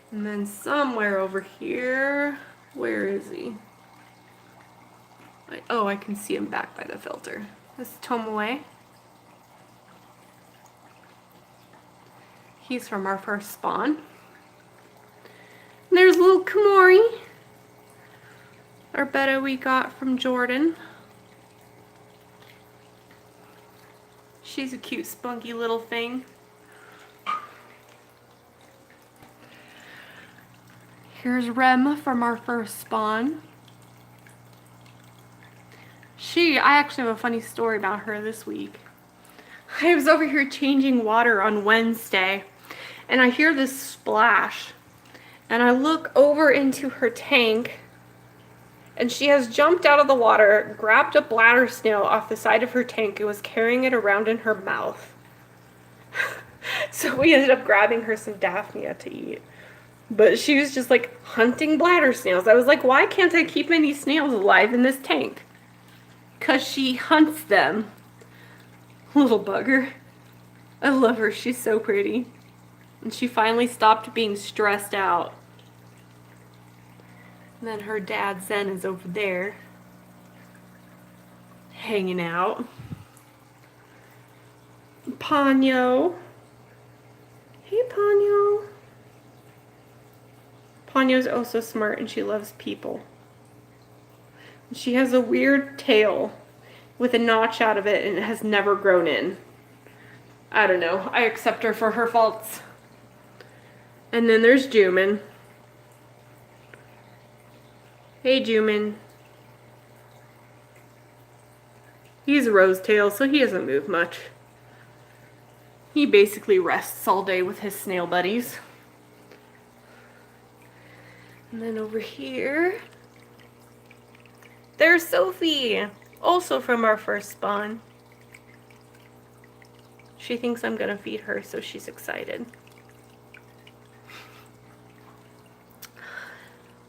And then somewhere over here, where is he? Oh, I can see him back by the filter. This is Tomoe. He's from our first spawn. And there's little Komori, our betta we got from Jordan. She's a cute, spunky little thing. Here's Rem from our first spawn. I actually have a funny story about her this week. I was over here changing water on Wednesday, and I hear this splash. And I look over into her tank, and she has jumped out of the water, grabbed a bladder snail off the side of her tank, and was carrying it around in her mouth. So we ended up grabbing her some Daphnia to eat. But she was just like hunting bladder snails. I was like, why can't I keep any snails alive in this tank? Because she hunts them. Little bugger. I love her. She's so pretty. And she finally stopped being stressed out. And then her dad, Zen, is over there. Hanging out. Ponyo. Hey, Ponyo. Ponyo's also smart and she loves people. She has a weird tail with a notch out of it and it has never grown in. I don't know. I accept her for her faults. And then there's Jumin. Hey, Jumin. He's a rose tail, so he doesn't move much. He basically rests all day with his snail buddies. And then over here, there's Sophie, also from our first spawn. She thinks I'm gonna feed her, so she's excited.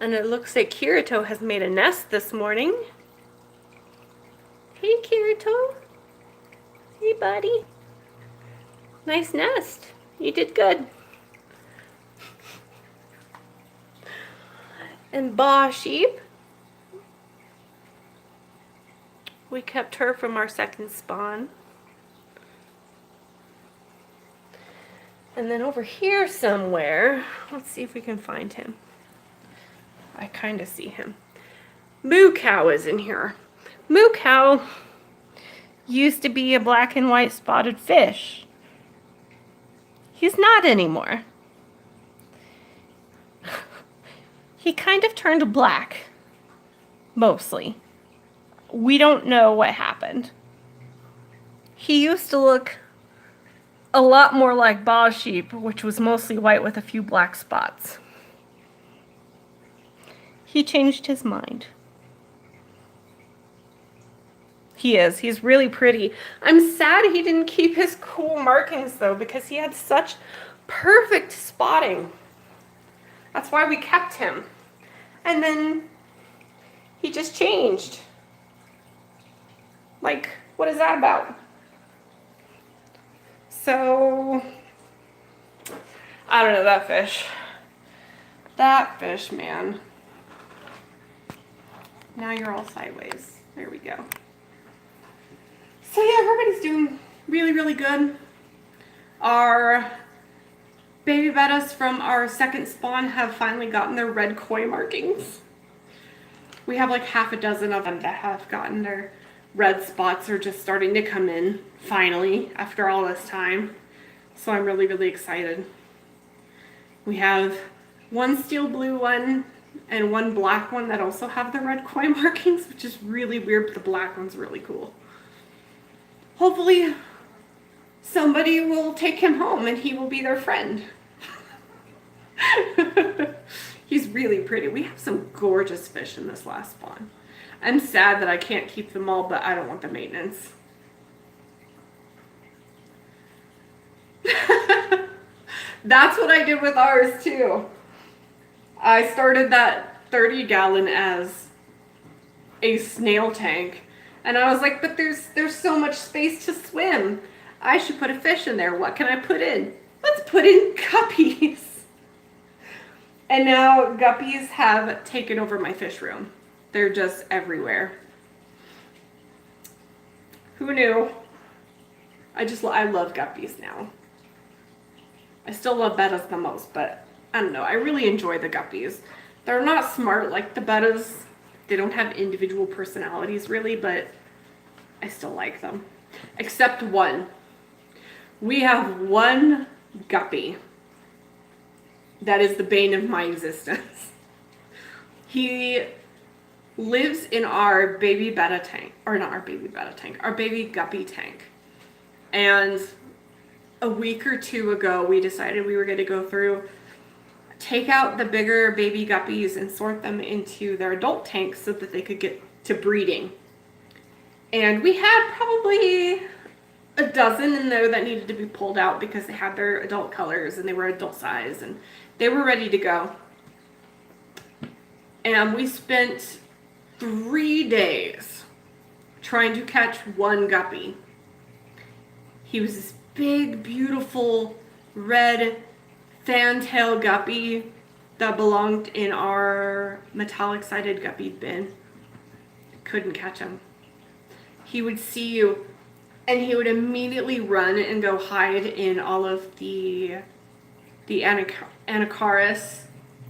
And it looks like Kirito has made a nest this morning. Hey, Kirito. Hey, buddy. Nice nest. You did good. And Ba Sheep. We kept her from our second spawn. And then over here somewhere, let's see if we can find him. I kind of see him. Moo Cow is in here. Moo Cow used to be a black and white spotted fish. He's not anymore. He kind of turned black, mostly. We don't know what happened. He used to look a lot more like Ba Sheep, which was mostly white with a few black spots. He changed his mind. He's really pretty. I'm sad he didn't keep his cool markings though, because he had such perfect spotting. That's why we kept him. And then he just changed. Like, what is that about? So, I don't know, that fish. That fish, man. Now you're all sideways. There we go. So yeah, everybody's doing really, really good. Our baby bettas from our second spawn have finally gotten their red koi markings. We have like half a dozen of them that have gotten their red spots are just starting to come in, finally, after all this time. So I'm really, really excited. We have one steel blue one and one black one that also have the red koi markings, which is really weird, but the black one's really cool. Hopefully somebody will take him home and he will be their friend. He's really pretty. We have some gorgeous fish in this last spawn. I'm sad that I can't keep them all, but I don't want the maintenance. That's what I did with ours too. I started that 30-gallon as a snail tank, and I was like, but there's so much space to swim. I should put a fish in there. What can I put in? Let's put in guppies. And now guppies have taken over my fish room. They're just everywhere. Who knew? I love guppies now. I still love bettas the most, but I don't know. I really enjoy the guppies. They're not smart like the bettas. They don't have individual personalities really, but I still like them. Except one. We have one guppy that is the bane of my existence. He lives in our baby betta tank, or not our baby betta tank, our baby guppy tank. And a week or two ago, we decided we were going to go through, take out the bigger baby guppies and sort them into their adult tanks so that they could get to breeding. And we had probably a dozen in there that needed to be pulled out because they had their adult colors and they were adult size and they were ready to go. And we spent 3 days trying to catch one guppy. He was this big, beautiful, red fantail guppy that belonged in our metallic-sided guppy bin. Couldn't catch him. He would see you and he would immediately run and go hide in all of the anacaris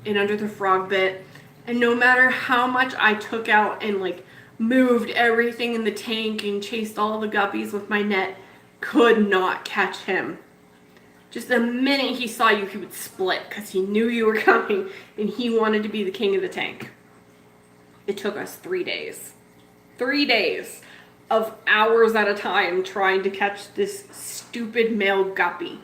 and under the frog bit. And no matter how much I took out and like moved everything in the tank and chased all the guppies with my net, could not catch him. Just the minute he saw you, he would split because he knew you were coming and he wanted to be the king of the tank. It took us 3 days. 3 days of hours at a time trying to catch this stupid male guppy.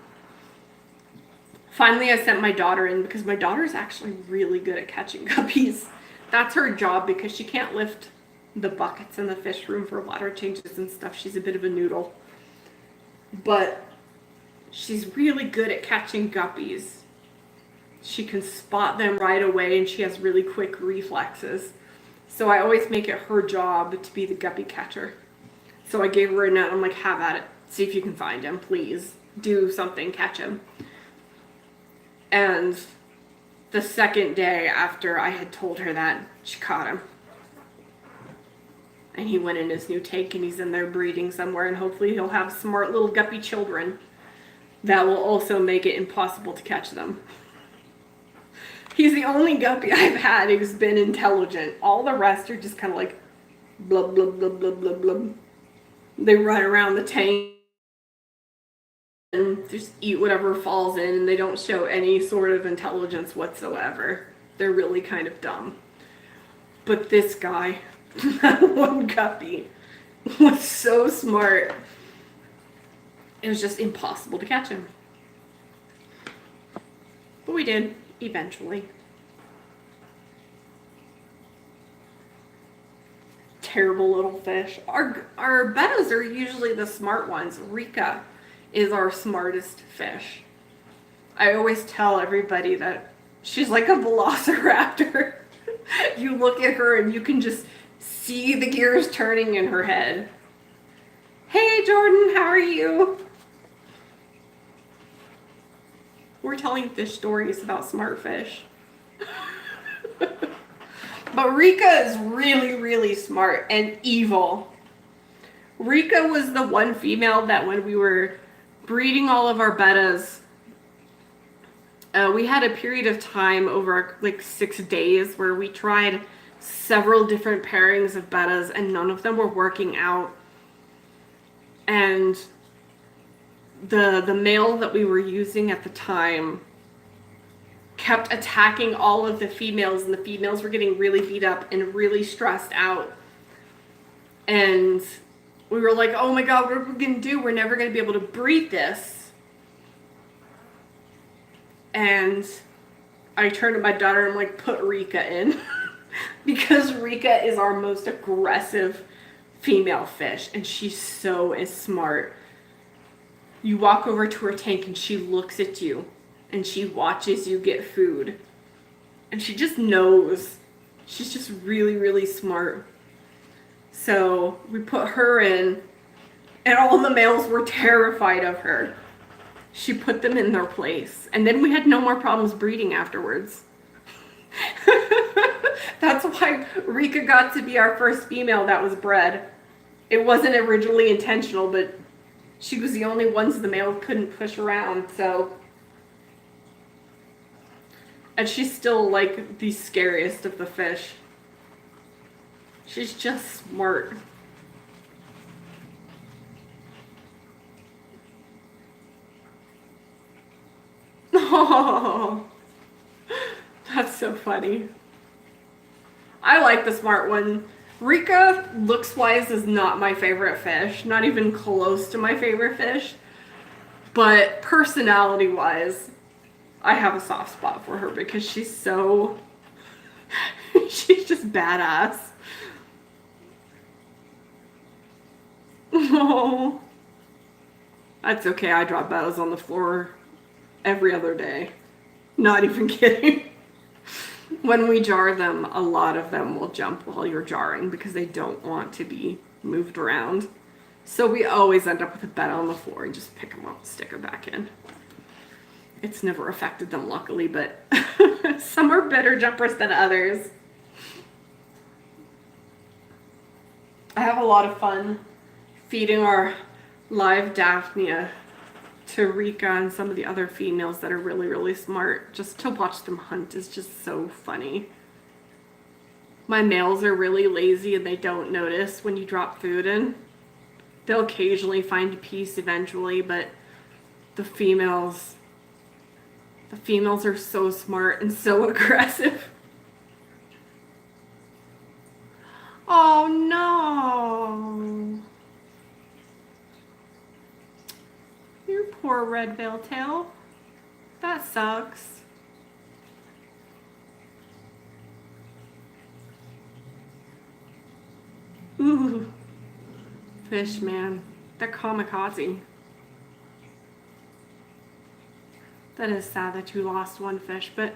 Finally, I sent my daughter in because my daughter is actually really good at catching guppies. That's her job because she can't lift the buckets in the fish room for water changes and stuff. She's a bit of a noodle. But she's really good at catching guppies. She can spot them right away and she has really quick reflexes. So I always make it her job to be the guppy catcher. So I gave her a net. I'm like, have at it. See if you can find him, please. Do something, catch him. And the second day after I had told her that, she caught him. And he went in his new tank and he's in there breeding somewhere and hopefully he'll have smart little guppy children that will also make it impossible to catch them. He's the only guppy I've had who's been intelligent. All the rest are just kind of like blub, blub, blub, blub, blub, blub. They run around the tank and just eat whatever falls in and they don't show any sort of intelligence whatsoever. They're really kind of dumb. But this guy, that one guppy, was so smart. It was just impossible to catch him. But we did, eventually. Terrible little fish. Our bettas are usually the smart ones. Rika is our smartest fish. I always tell everybody that she's like a velociraptor. You look at her and you can just see the gears turning in her head. Hey Jordan, how are you? We're telling fish stories about smart fish. But Rika is really, really smart and evil. Rika was the one female that when we were breeding all of our bettas, we had a period of time over like 6 days where we tried several different pairings of bettas and none of them were working out. And the male that we were using at the time kept attacking all of the females, and the females were getting really beat up and really stressed out. And we were like, oh my God, what are we going to do? We're never going to be able to breed this. And I turned to my daughter and I'm like, put Rika in. Because Rika is our most aggressive female fish, and she's so smart. You walk over to her tank and she looks at you and she watches you get food. And she just knows. She's just really, really smart. So we put her in, and all the males were terrified of her. She put them in their place. And then we had no more problems breeding afterwards. That's why Rika got to be our first female that was bred. It wasn't originally intentional, but she was the only ones the male couldn't push around, so. And she's still like the scariest of the fish. She's just smart. Oh, that's so funny. I like the smart one. Rika, looks-wise, is not my favorite fish. Not even close to my favorite fish. But personality-wise, I have a soft spot for her because she's so... she's just badass. Oh. That's okay, I drop bows on the floor every other day. Not even kidding. When we jar them, a lot of them will jump while you're jarring because they don't want to be moved around. So we always end up with a bed on the floor and just pick them up and stick them back in. It's never affected them, luckily, but some are better jumpers than others. I have a lot of fun feeding our live Daphnia to Rika and some of the other females that are really, really smart. Just to watch them hunt is just so funny. My males are really lazy and they don't notice when you drop food in. They'll occasionally find a piece eventually, but the females are so smart and so aggressive. Oh no! Your poor red veil tail. That sucks. Ooh. Fish, man. They're kamikaze. That is sad that you lost one fish, but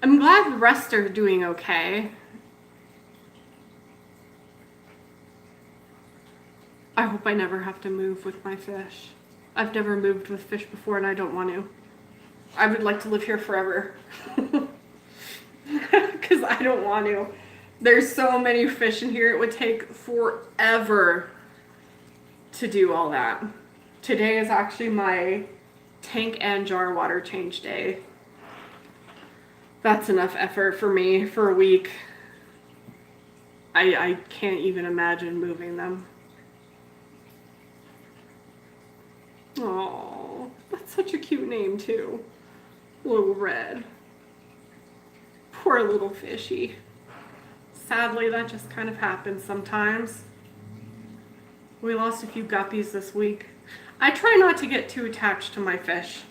I'm glad the rest are doing okay. I hope I never have to move with my fish. I've never moved with fish before and I don't want to. I would like to live here forever. Because I don't want to. There's so many fish in here, it would take forever to do all that. Today is actually my tank and jar water change day. That's enough effort for me for a week. I can't even imagine moving them. Oh, that's such a cute name too. Little Red. Poor little fishy. Sadly, that just kind of happens sometimes. We lost a few guppies this week. I try not to get too attached to my fish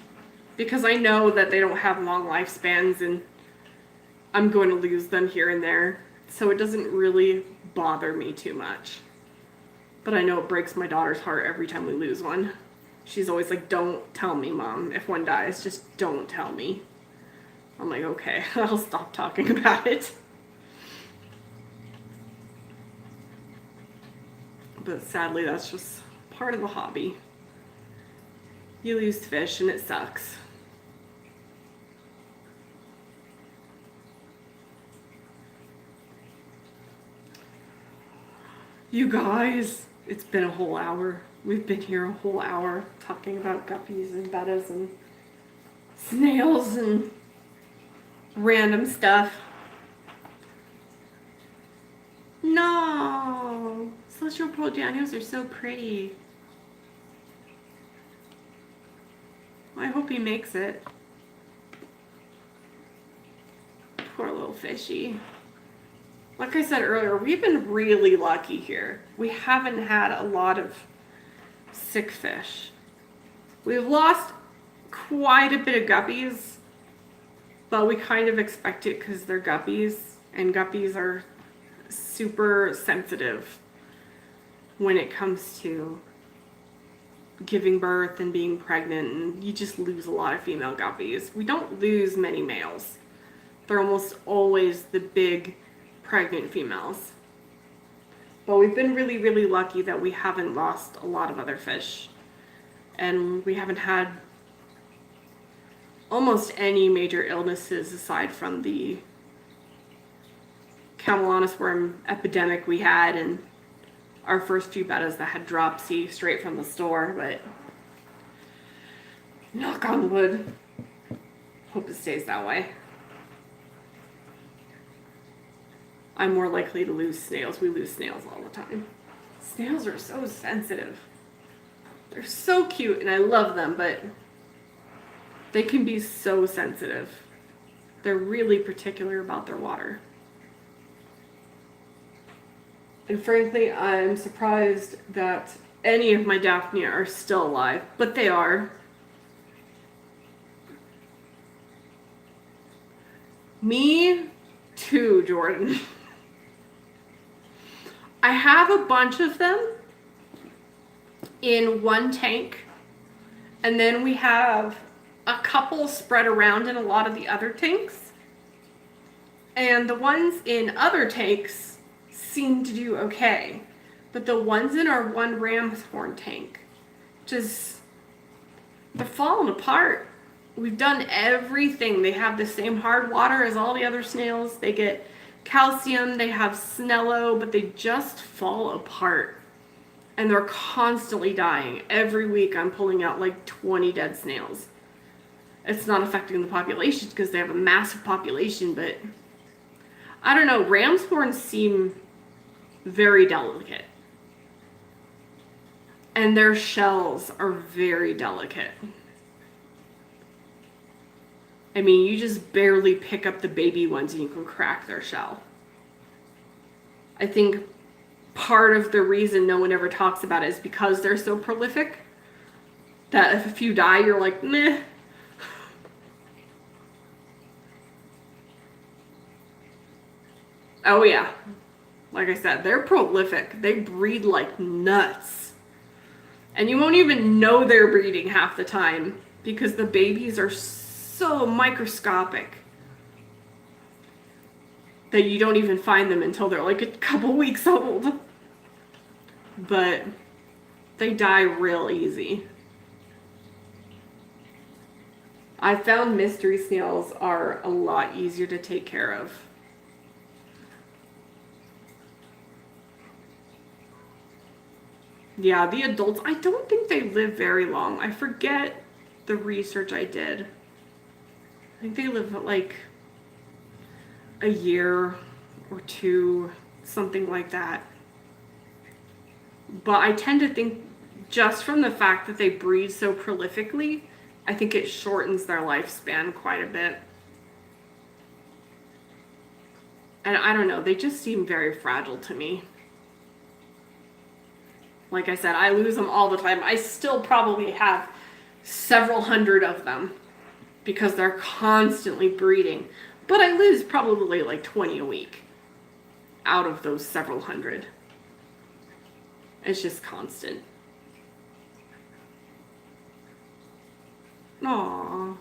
because I know that they don't have long lifespans and I'm going to lose them here and there. So it doesn't really bother me too much. But I know it breaks my daughter's heart every time we lose one. She's always like, don't tell me, Mom. If one dies, just don't tell me. I'm like, okay, I'll stop talking about it. But sadly, that's just part of the hobby. You lose fish and it sucks. You guys, it's been a whole hour. We've been here a whole hour talking about guppies and bettas and snails and random stuff. No! Celestial Pearl Danios are so pretty. I hope he makes it. little fishy. Like I said earlier, we've been really lucky here. We haven't had a lot of sick fish. We've lost quite a bit of guppies, but we kind of expect it because they're guppies, and guppies are super sensitive when it comes to giving birth and being pregnant, and you just lose a lot of female guppies. We don't lose many males. They're almost always the big pregnant females. But we've been really, really lucky that we haven't lost a lot of other fish. And we haven't had almost any major illnesses aside from the Camelonus worm epidemic we had and our first few bettas that had dropsy straight from the store, but knock on wood, hope it stays that way. I'm more likely to lose snails. We lose snails all the time. Snails are so sensitive. They're so cute and I love them, but they can be so sensitive. They're really particular about their water. And frankly, I'm surprised that any of my Daphnia are still alive, but they are. Me too, Jordan. I have a bunch of them in one tank, and then we have a couple spread around in a lot of the other tanks. And the ones in other tanks seem to do okay, but the ones in our one ram's horn tank, they're falling apart. We've done everything. They have the same hard water as all the other snails. They get calcium, they have snello, but they just fall apart. And they're constantly dying. Every week I'm pulling out like 20 dead snails. It's not affecting the population because they have a massive population, but I don't know, ram's horns seem very delicate. And their shells are very delicate. I mean, you just barely pick up the baby ones and you can crack their shell. I think part of the reason no one ever talks about it is because they're so prolific that if a few die, you're like, meh. Oh yeah. Like I said, they're prolific. They breed like nuts. And you won't even know they're breeding half the time because the babies are so microscopic that you don't even find them until they're like a couple weeks old. But they die real easy. I found mystery snails are a lot easier to take care of. Yeah, the adults, I don't think they live very long. I forget the research I did. I think they live like a year or two, something like that. But I tend to think just from the fact that they breed so prolifically, I think it shortens their lifespan quite a bit. And I don't know, they just seem very fragile to me. Like I said, I lose them all the time. I still probably have several hundred of them because they're constantly breeding. But I lose probably like 20 a week out of those several hundred. It's just constant. Aww.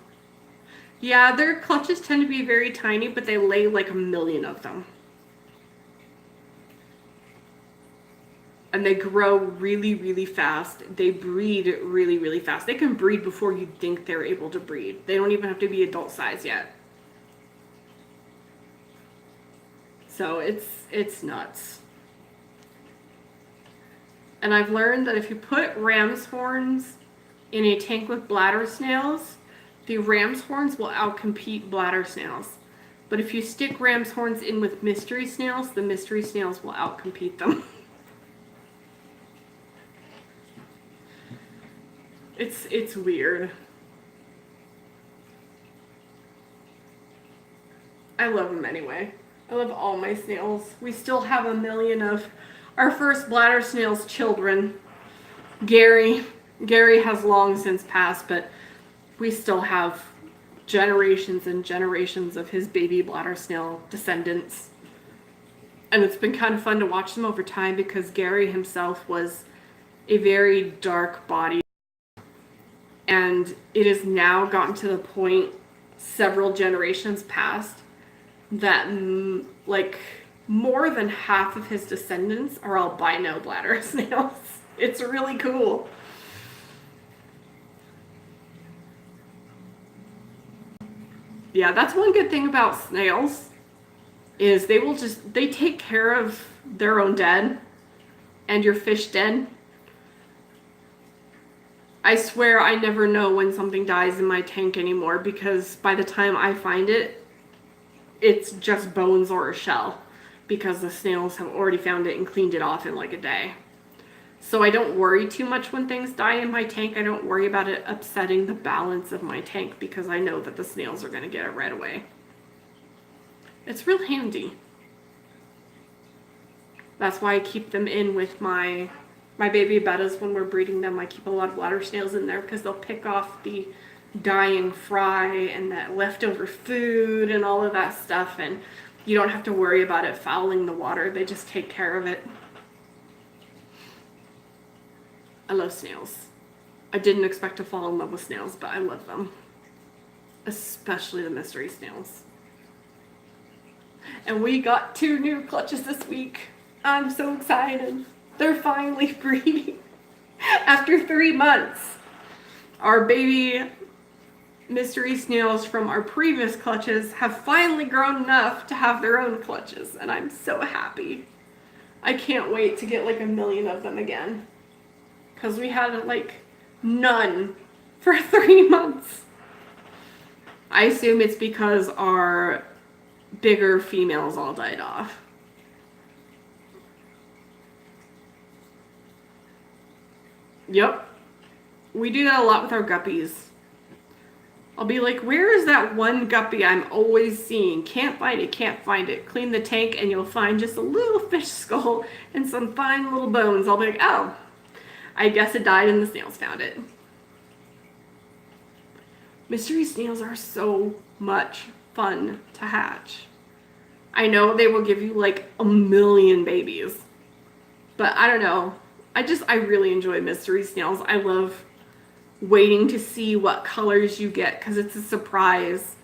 Yeah, their clutches tend to be very tiny, but they lay like a million of them. And they grow really, really fast. They breed really, really fast. They can breed before you think they're able to breed. They don't even have to be adult size yet. So it's nuts. And I've learned that if you put ram's horns in a tank with bladder snails, the ram's horns will outcompete bladder snails. But if you stick ram's horns in with mystery snails, the mystery snails will outcompete them. It's weird. I love them anyway. I love all my snails. We still have a million of our first bladder snail's children. Gary has long since passed, but we still have generations and generations of his baby bladder snail descendants. And it's been kind of fun to watch them over time because Gary himself was a very dark body. And it has now gotten to the point, several generations past, that like more than half of his descendants are albino bladder snails. It's really cool. Yeah, that's one good thing about snails is they take care of their own dead and your fish dead. I swear I never know when something dies in my tank anymore because by the time I find it, it's just bones or a shell because the snails have already found it and cleaned it off in like a day. So I don't worry too much when things die in my tank. I don't worry about it upsetting the balance of my tank because I know that the snails are going to get it right away. It's real handy. That's why I keep them in with my baby bettas when we're breeding them. I keep a lot of bladder snails in there because they'll pick off the dying fry and that leftover food and all of that stuff, and you don't have to worry about it fouling the water. They just take care of it. I love snails. I didn't expect to fall in love with snails, but I love them. Especially the mystery snails. And we got 2 new clutches this week. I'm so excited. They're finally breeding after 3 months. Our baby mystery snails from our previous clutches have finally grown enough to have their own clutches, and I'm so happy. I can't wait to get like a million of them again. Because we had like none for 3 months. I assume it's because our bigger females all died off. Yep. We do that a lot with our guppies. I'll be like, where is that one guppy I'm always seeing? Can't find it, can't find it. Clean the tank and you'll find just a little fish skull and some fine little bones. I'll be like, oh, I guess it died and the snails found it. Mystery snails are so much fun to hatch. I know they will give you like a million babies, but I don't know. I really enjoy mystery snails. I love waiting to see what colors you get because it's a surprise.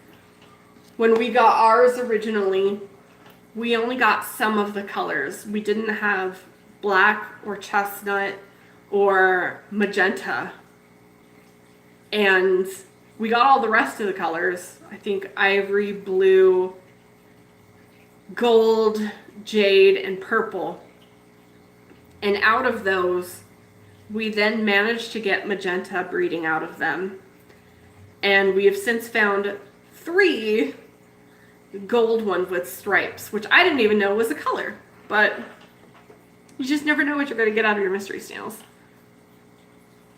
When we got ours originally, we only got some of the colors. We didn't have black or chestnut or magenta. And we got all the rest of the colors. I think ivory, blue, gold, jade, and purple. And out of those, we then managed to get magenta breeding out of them. And we have since found 3 gold ones with stripes, which I didn't even know was a color. But you just never know what you're going to get out of your mystery snails.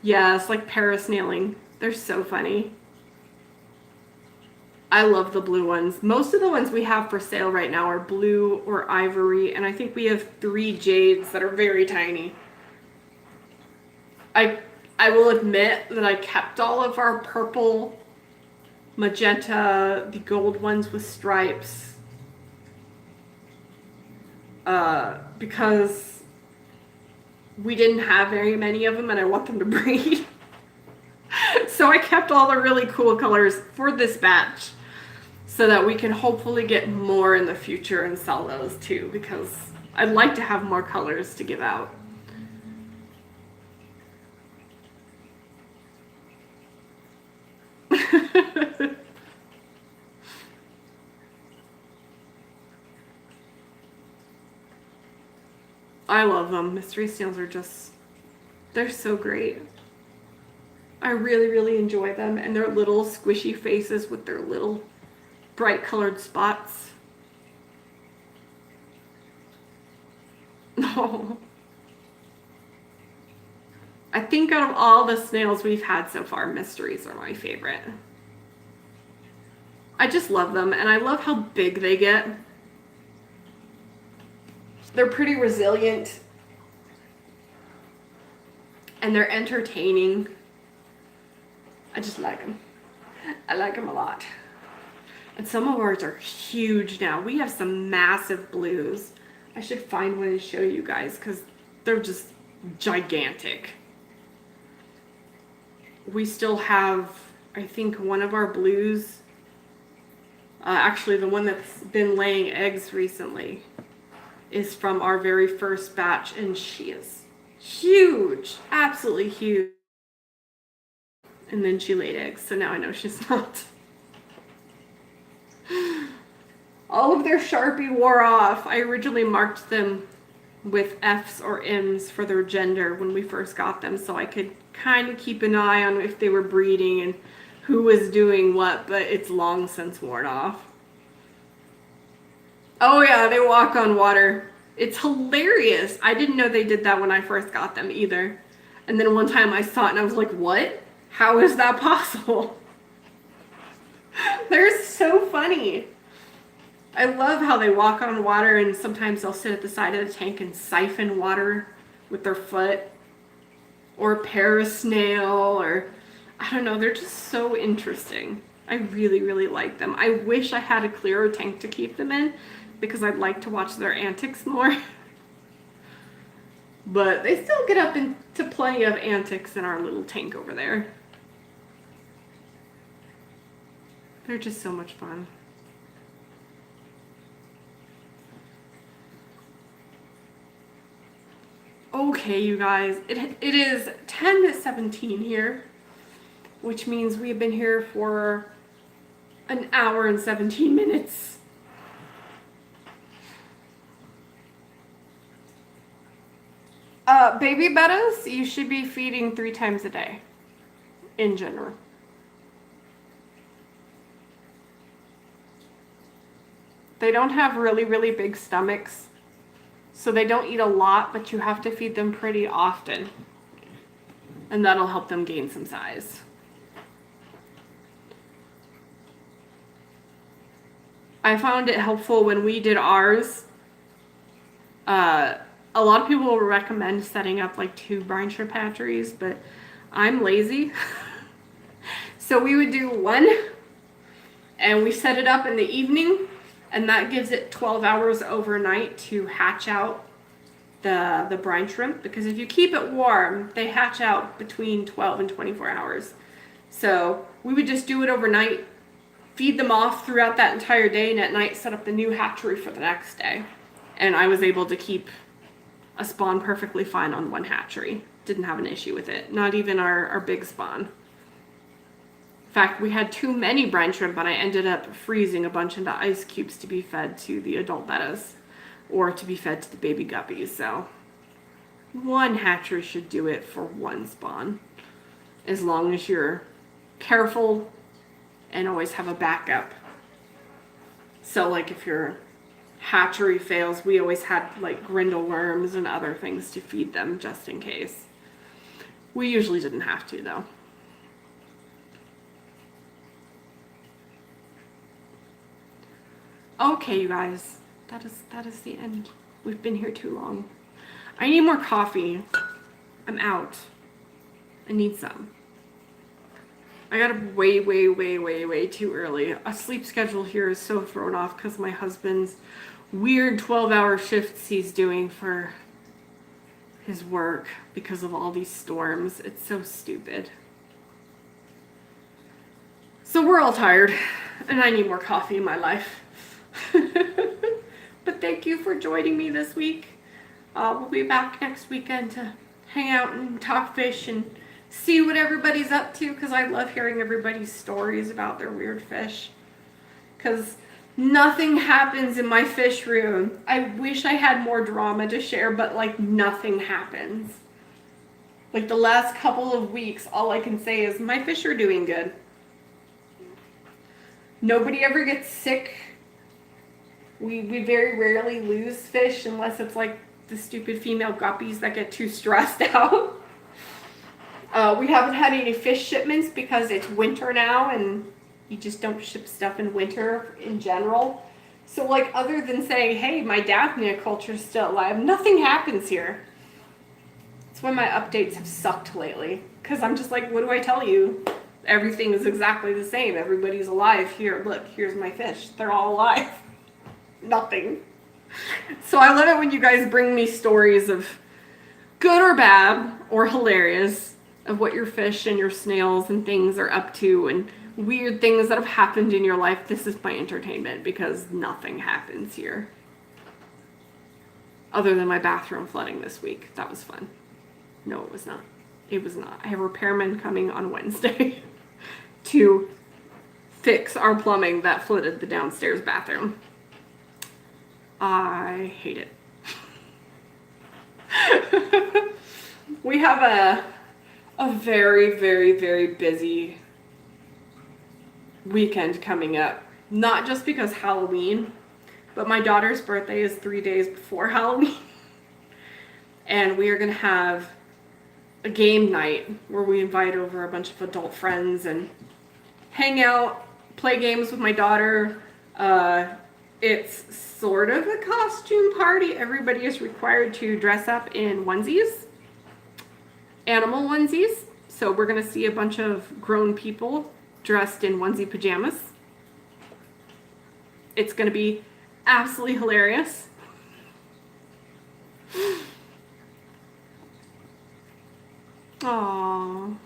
Yes, like parasnailing. They're so funny. I love the blue ones. Most of the ones we have for sale right now are blue or ivory, and I think we have 3 jades that are very tiny. I will admit that I kept all of our purple, magenta, the gold ones with stripes, because we didn't have very many of them and I want them to breed. So I kept all the really cool colors for this batch so that we can hopefully get more in the future and sell those too, because I'd like to have more colors to give out. I love them. Mystery snails are just, they're so great. I really, really enjoy them, and their little squishy faces with their little bright colored spots. Oh. I think out of all the snails we've had so far, mysteries are my favorite. I just love them, and I love how big they get. They're pretty resilient, and they're entertaining. I just like them. I like them a lot. And some of ours are huge now. We have some massive blues. I should find one and show you guys because they're just gigantic. We still have, I think, one of our blues, actually the one that's been laying eggs recently, is from our very first batch, and she is huge, absolutely huge. And then she laid eggs, so now I know she's not. All of their Sharpie wore off. I originally marked them with F's or M's for their gender when we first got them, so I could kind of keep an eye on if they were breeding and who was doing what, but it's long since worn off. Oh yeah, they walk on water. It's hilarious. I didn't know they did that when I first got them either. And then one time I saw it and I was like, what? How is that possible? They're so funny. I love how they walk on water, and sometimes they'll sit at the side of the tank and siphon water with their foot, or pear a snail, or I don't know, they're just so interesting. I really, really like them. I wish I had a clearer tank to keep them in because I'd like to watch their antics more. But they still get up into plenty of antics in our little tank over there. They're just so much fun. Okay, you guys, it is 10 to 17 here, which means we've been here for an hour and 17 minutes. Baby bettas, you should be feeding 3 times a day, in general. They don't have really, really big stomachs, so they don't eat a lot, but you have to feed them pretty often, and that'll help them gain some size. I found it helpful when we did ours. A lot of people will recommend setting up like 2 brine shrimp hatcheries, but I'm lazy. So we would do 1, and we set it up in the evening, and that gives it 12 hours overnight to hatch out the brine shrimp, because if you keep it warm, they hatch out between 12 and 24 hours. So we would just do it overnight, feed them off throughout that entire day, and at night set up the new hatchery for the next day. And I was able to keep a spawn perfectly fine on 1 hatchery. Didn't have an issue with it. Not even our big spawn. In fact, we had too many brine shrimp, but I ended up freezing a bunch into ice cubes to be fed to the adult bettas or to be fed to the baby guppies. So 1 hatchery should do it for 1 spawn, as long as you're careful and always have a backup. So like if your hatchery fails, we always had like grindle worms and other things to feed them just in case. We usually didn't have to though. Okay, you guys, that is the end. We've been here too long. I need more coffee. I'm out. I need some. I got up way too early. A sleep schedule here is so thrown off because my husband's weird 12-hour shifts he's doing for his work because of all these storms. It's so stupid. So we're all tired, and I need more coffee in my life. But thank you for joining me this week. We'll be back next weekend to hang out and talk fish and see what everybody's up to, because I love hearing everybody's stories about their weird fish. Because nothing happens in my fish room. I wish I had more drama to share, but like nothing happens. Like the last couple of weeks, all I can say is my fish are doing good. Nobody ever gets sick. We very rarely lose fish unless it's like the stupid female guppies that get too stressed out. We haven't had any fish shipments because it's winter now and You just don't ship stuff in winter in general. So like other than saying, hey, my Daphnia culture's still alive, nothing happens here. That's why my updates have sucked lately. Because I'm just like, what do I tell you? Everything is exactly the same. Everybody's alive. Here, look, here's my fish. They're all alive. Nothing. So I love it when you guys bring me stories of good or bad or hilarious of what your fish and your snails and things are up to and weird things that have happened in your life. This is my entertainment because nothing happens here. Other than my bathroom flooding this week. That was fun. No, it was not. It was not. I have repairmen coming on Wednesday to fix our plumbing that flooded the downstairs bathroom. I hate it. We have a very, very, very busy weekend coming up. Not just because Halloween, but my daughter's birthday is 3 days before Halloween. And we are going to have a game night where we invite over a bunch of adult friends and hang out, play games with my daughter. It's sort of a costume party. Everybody is required to dress up in onesies, animal onesies. So we're going to see a bunch of grown people dressed in onesie pajamas. It's going to be absolutely hilarious. Aww.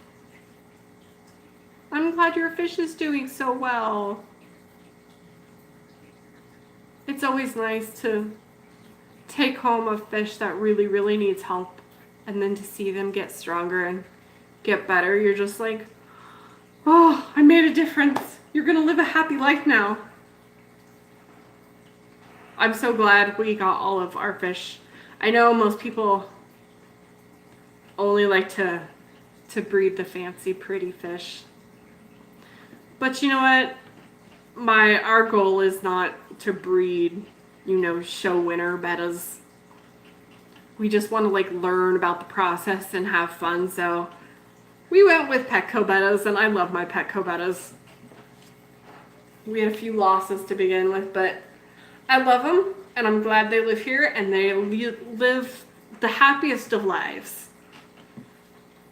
I'm glad your fish is doing so well. It's always nice to take home a fish that really, really needs help and then to see them get stronger and get better. You're just like, oh, I made a difference. You're gonna live a happy life now. I'm so glad we got all of our fish. I know most people only like to breed the fancy, pretty fish. But you know what? Our goal is not to breed, show winner bettas. We just want to learn about the process and have fun. So we went with Petco bettas, and I love my Petco bettas. We had a few losses to begin with, but I love them, and I'm glad they live here, and they live the happiest of lives.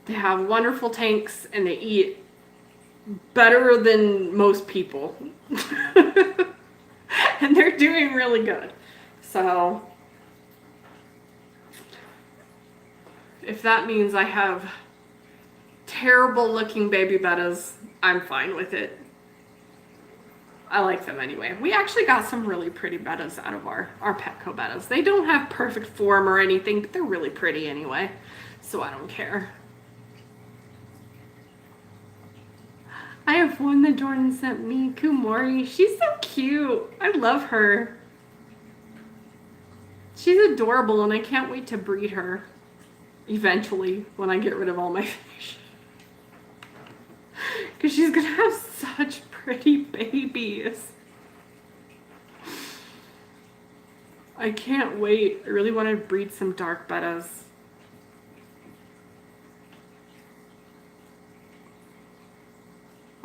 They have wonderful tanks, and they eat better than most people. And they're doing really good. So if that means I have terrible looking baby bettas, I'm fine with it. I like them anyway. We actually got some really pretty bettas out of our Petco bettas. They don't have perfect form or anything, but they're really pretty anyway. So I don't care. I have one that Jordan sent me, Kumori. She's so cute. I love her. She's adorable, and I can't wait to breed her eventually when I get rid of all my fish. Because she's going to have such pretty babies. I can't wait. I really want to breed some dark bettas.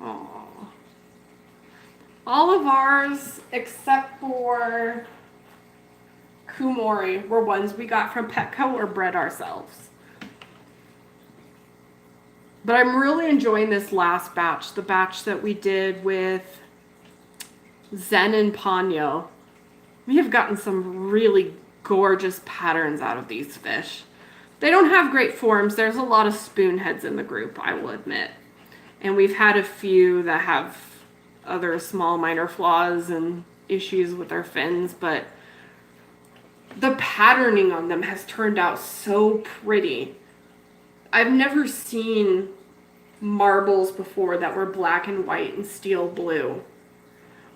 Aww. All of ours, except for Kumori, were ones we got from Petco or bred ourselves. But I'm really enjoying this last batch, the batch that we did with Zen and Ponyo. We have gotten some really gorgeous patterns out of these fish. They don't have great forms. There's a lot of spoonheads in the group, I will admit. And we've had a few that have other small minor flaws and issues with their fins, but the patterning on them has turned out so pretty. I've never seen marbles before that were black and white and steel blue.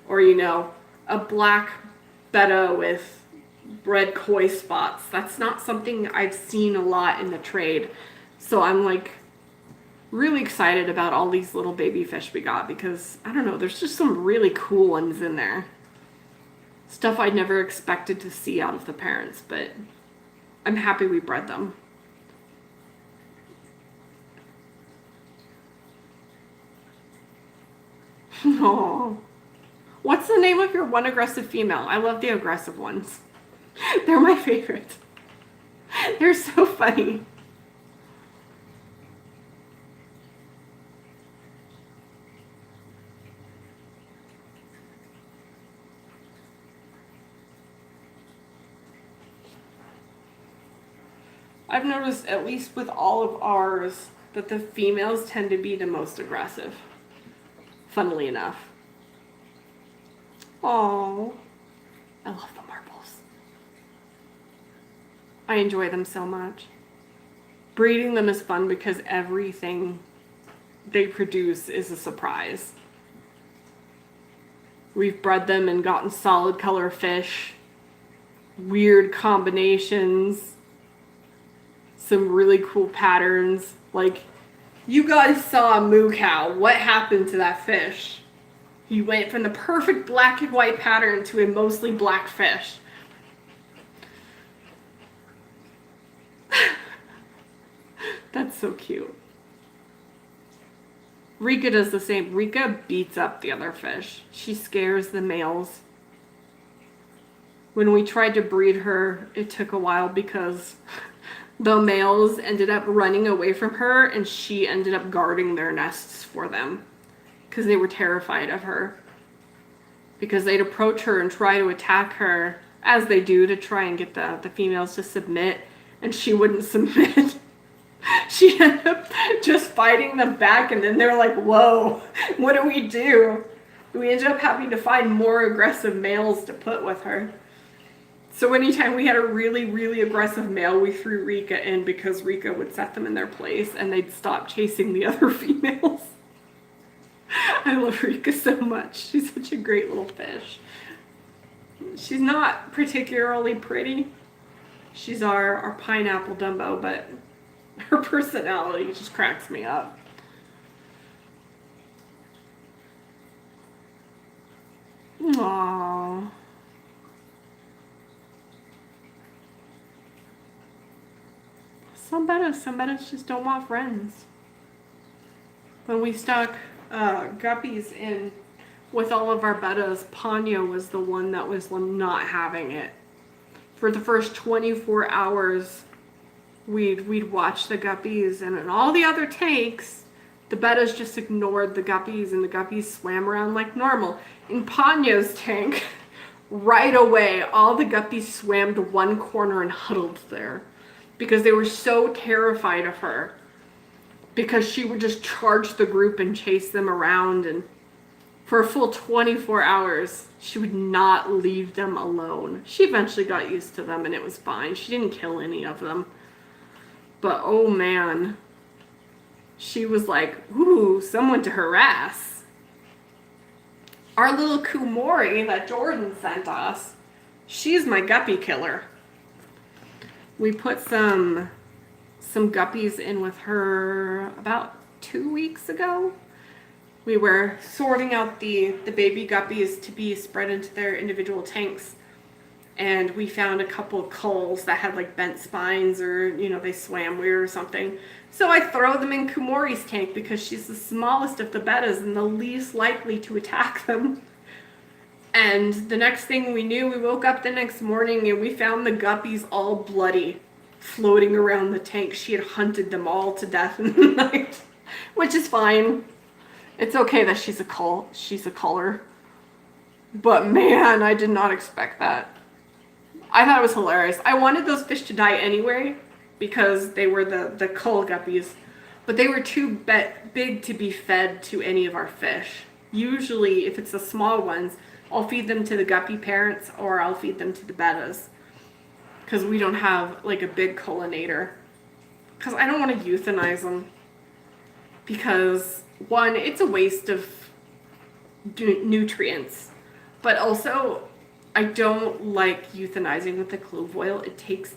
Or, a black betta with red koi spots. That's not something I've seen a lot in the trade. So I'm really excited about all these little baby fish we got because, I don't know, there's just some really cool ones in there. Stuff I never expected to see out of the parents, but I'm happy we bred them. Oh. What's the name of your one aggressive female? I love the aggressive ones. They're my favorite. They're so funny. I've noticed, at least with all of ours, that the females tend to be the most aggressive. Funnily enough. Oh, I love the marbles. I enjoy them so much. Breeding them is fun because everything they produce is a surprise. We've bred them and gotten solid color fish, weird combinations, some really cool patterns. Like, you guys saw a moo cow. What happened to that fish? He went from the perfect black and white pattern to a mostly black fish. That's so cute. Rika does the same. Rika beats up the other fish. She scares the males. When we tried to breed her, it took a while because the males ended up running away from her and she ended up guarding their nests for them because they were terrified of her. Because they'd approach her and try to attack her, as they do, to try and get the females to submit, and she wouldn't submit. She ended up just fighting them back, and then they're like, whoa, what do we do? We ended up having to find more aggressive males to put with her. So anytime we had a really, really aggressive male, we threw Rika in because Rika would set them in their place and they'd stop chasing the other females. I love Rika so much. She's such a great little fish. She's not particularly pretty. She's our pineapple Dumbo, but her personality just cracks me up. Aww. Some bettas just don't want friends. When we stuck guppies in with all of our bettas, Ponyo was the one that was not having it. For the first 24 hours, we'd watch the guppies, and in all the other tanks, the bettas just ignored the guppies, and the guppies swam around like normal. In Ponyo's tank, right away, all the guppies swam to one corner and huddled there because they were so terrified of her. Because she would just charge the group and chase them around, and for a full 24 hours, she would not leave them alone. She eventually got used to them and it was fine. She didn't kill any of them. But oh man, she was like, ooh, someone to harass. Our little Kumori that Jordan sent us, she's my guppy killer. We put some guppies in with her about 2 weeks ago. We were sorting out the baby guppies to be spread into their individual tanks, and we found a couple of culls that had like bent spines, or they swam weird or something. So I throw them in Kumori's tank because she's the smallest of the bettas and the least likely to attack them. And the next thing we knew, we woke up the next morning and we found the guppies all bloody, floating around the tank. She had hunted them all to death in the night, which is fine. It's okay that she's a cull. She's a culler. But man, I did not expect that. I thought it was hilarious. I wanted those fish to die anyway because they were the cull guppies, but they were too big to be fed to any of our fish. Usually, if it's the small ones, I'll feed them to the guppy parents or I'll feed them to the bettas, because we don't have like a big cullinator. Because I don't want to euthanize them. Because one, it's a waste of nutrients, but also I don't like euthanizing with the clove oil. It takes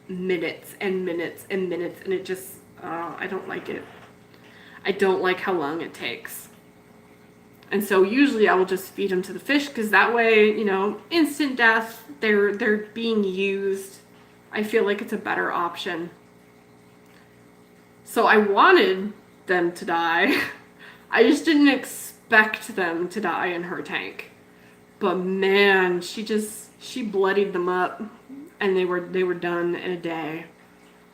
minutes and minutes and minutes, and it just I don't like it. I don't like how long it takes. And so usually I will just feed them to the fish, because that way, instant death, they're being used. I feel like it's a better option. So I wanted them to die. I just didn't expect expect them to die in her tank. But man, she bloodied them up, and they were done in a day.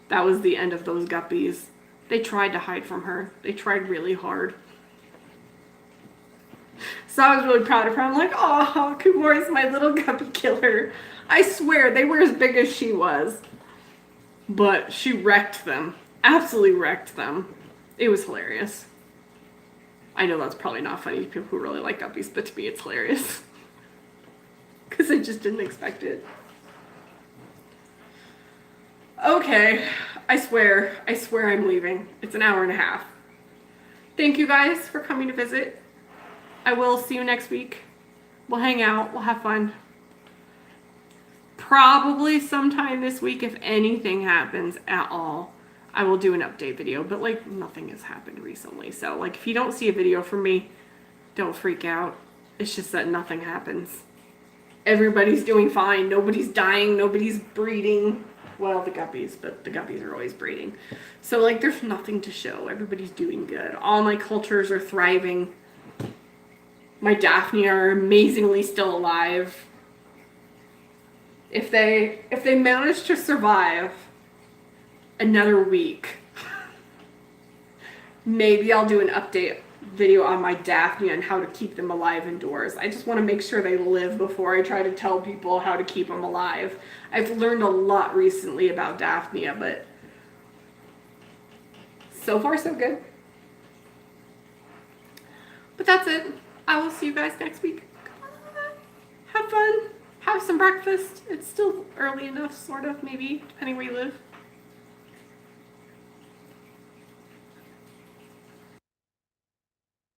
That was the end of those guppies. They tried to hide from her. They tried really hard. So I was really proud of her. I'm like, oh, Kumar is my little guppy killer. I swear, they were as big as she was. But she wrecked them. Absolutely wrecked them. It was hilarious. I know that's probably not funny to people who really like guppies, but to me it's hilarious. Because I just didn't expect it. Okay, I swear I'm leaving. It's an hour and a half. Thank you guys for coming to visit. I will see you next week. We'll hang out, we'll have fun. Probably sometime this week, if anything happens at all, I will do an update video, but like nothing has happened recently. So like if you don't see a video from me, don't freak out. It's just that nothing happens. Everybody's doing fine. Nobody's dying. Nobody's breeding. Well, the guppies, but the guppies are always breeding. So like there's nothing to show. Everybody's doing good. All my cultures are thriving. My Daphne are amazingly still alive. If they manage to survive another week, maybe I'll do an update video on my Daphne and how to keep them alive indoors. I just want to make sure they live before I try to tell people how to keep them alive. I've learned a lot recently about Daphne, but so far so good. But that's it. I will see you guys next week. Have fun. Have some breakfast. It's still early enough, sort of, maybe, depending where you live.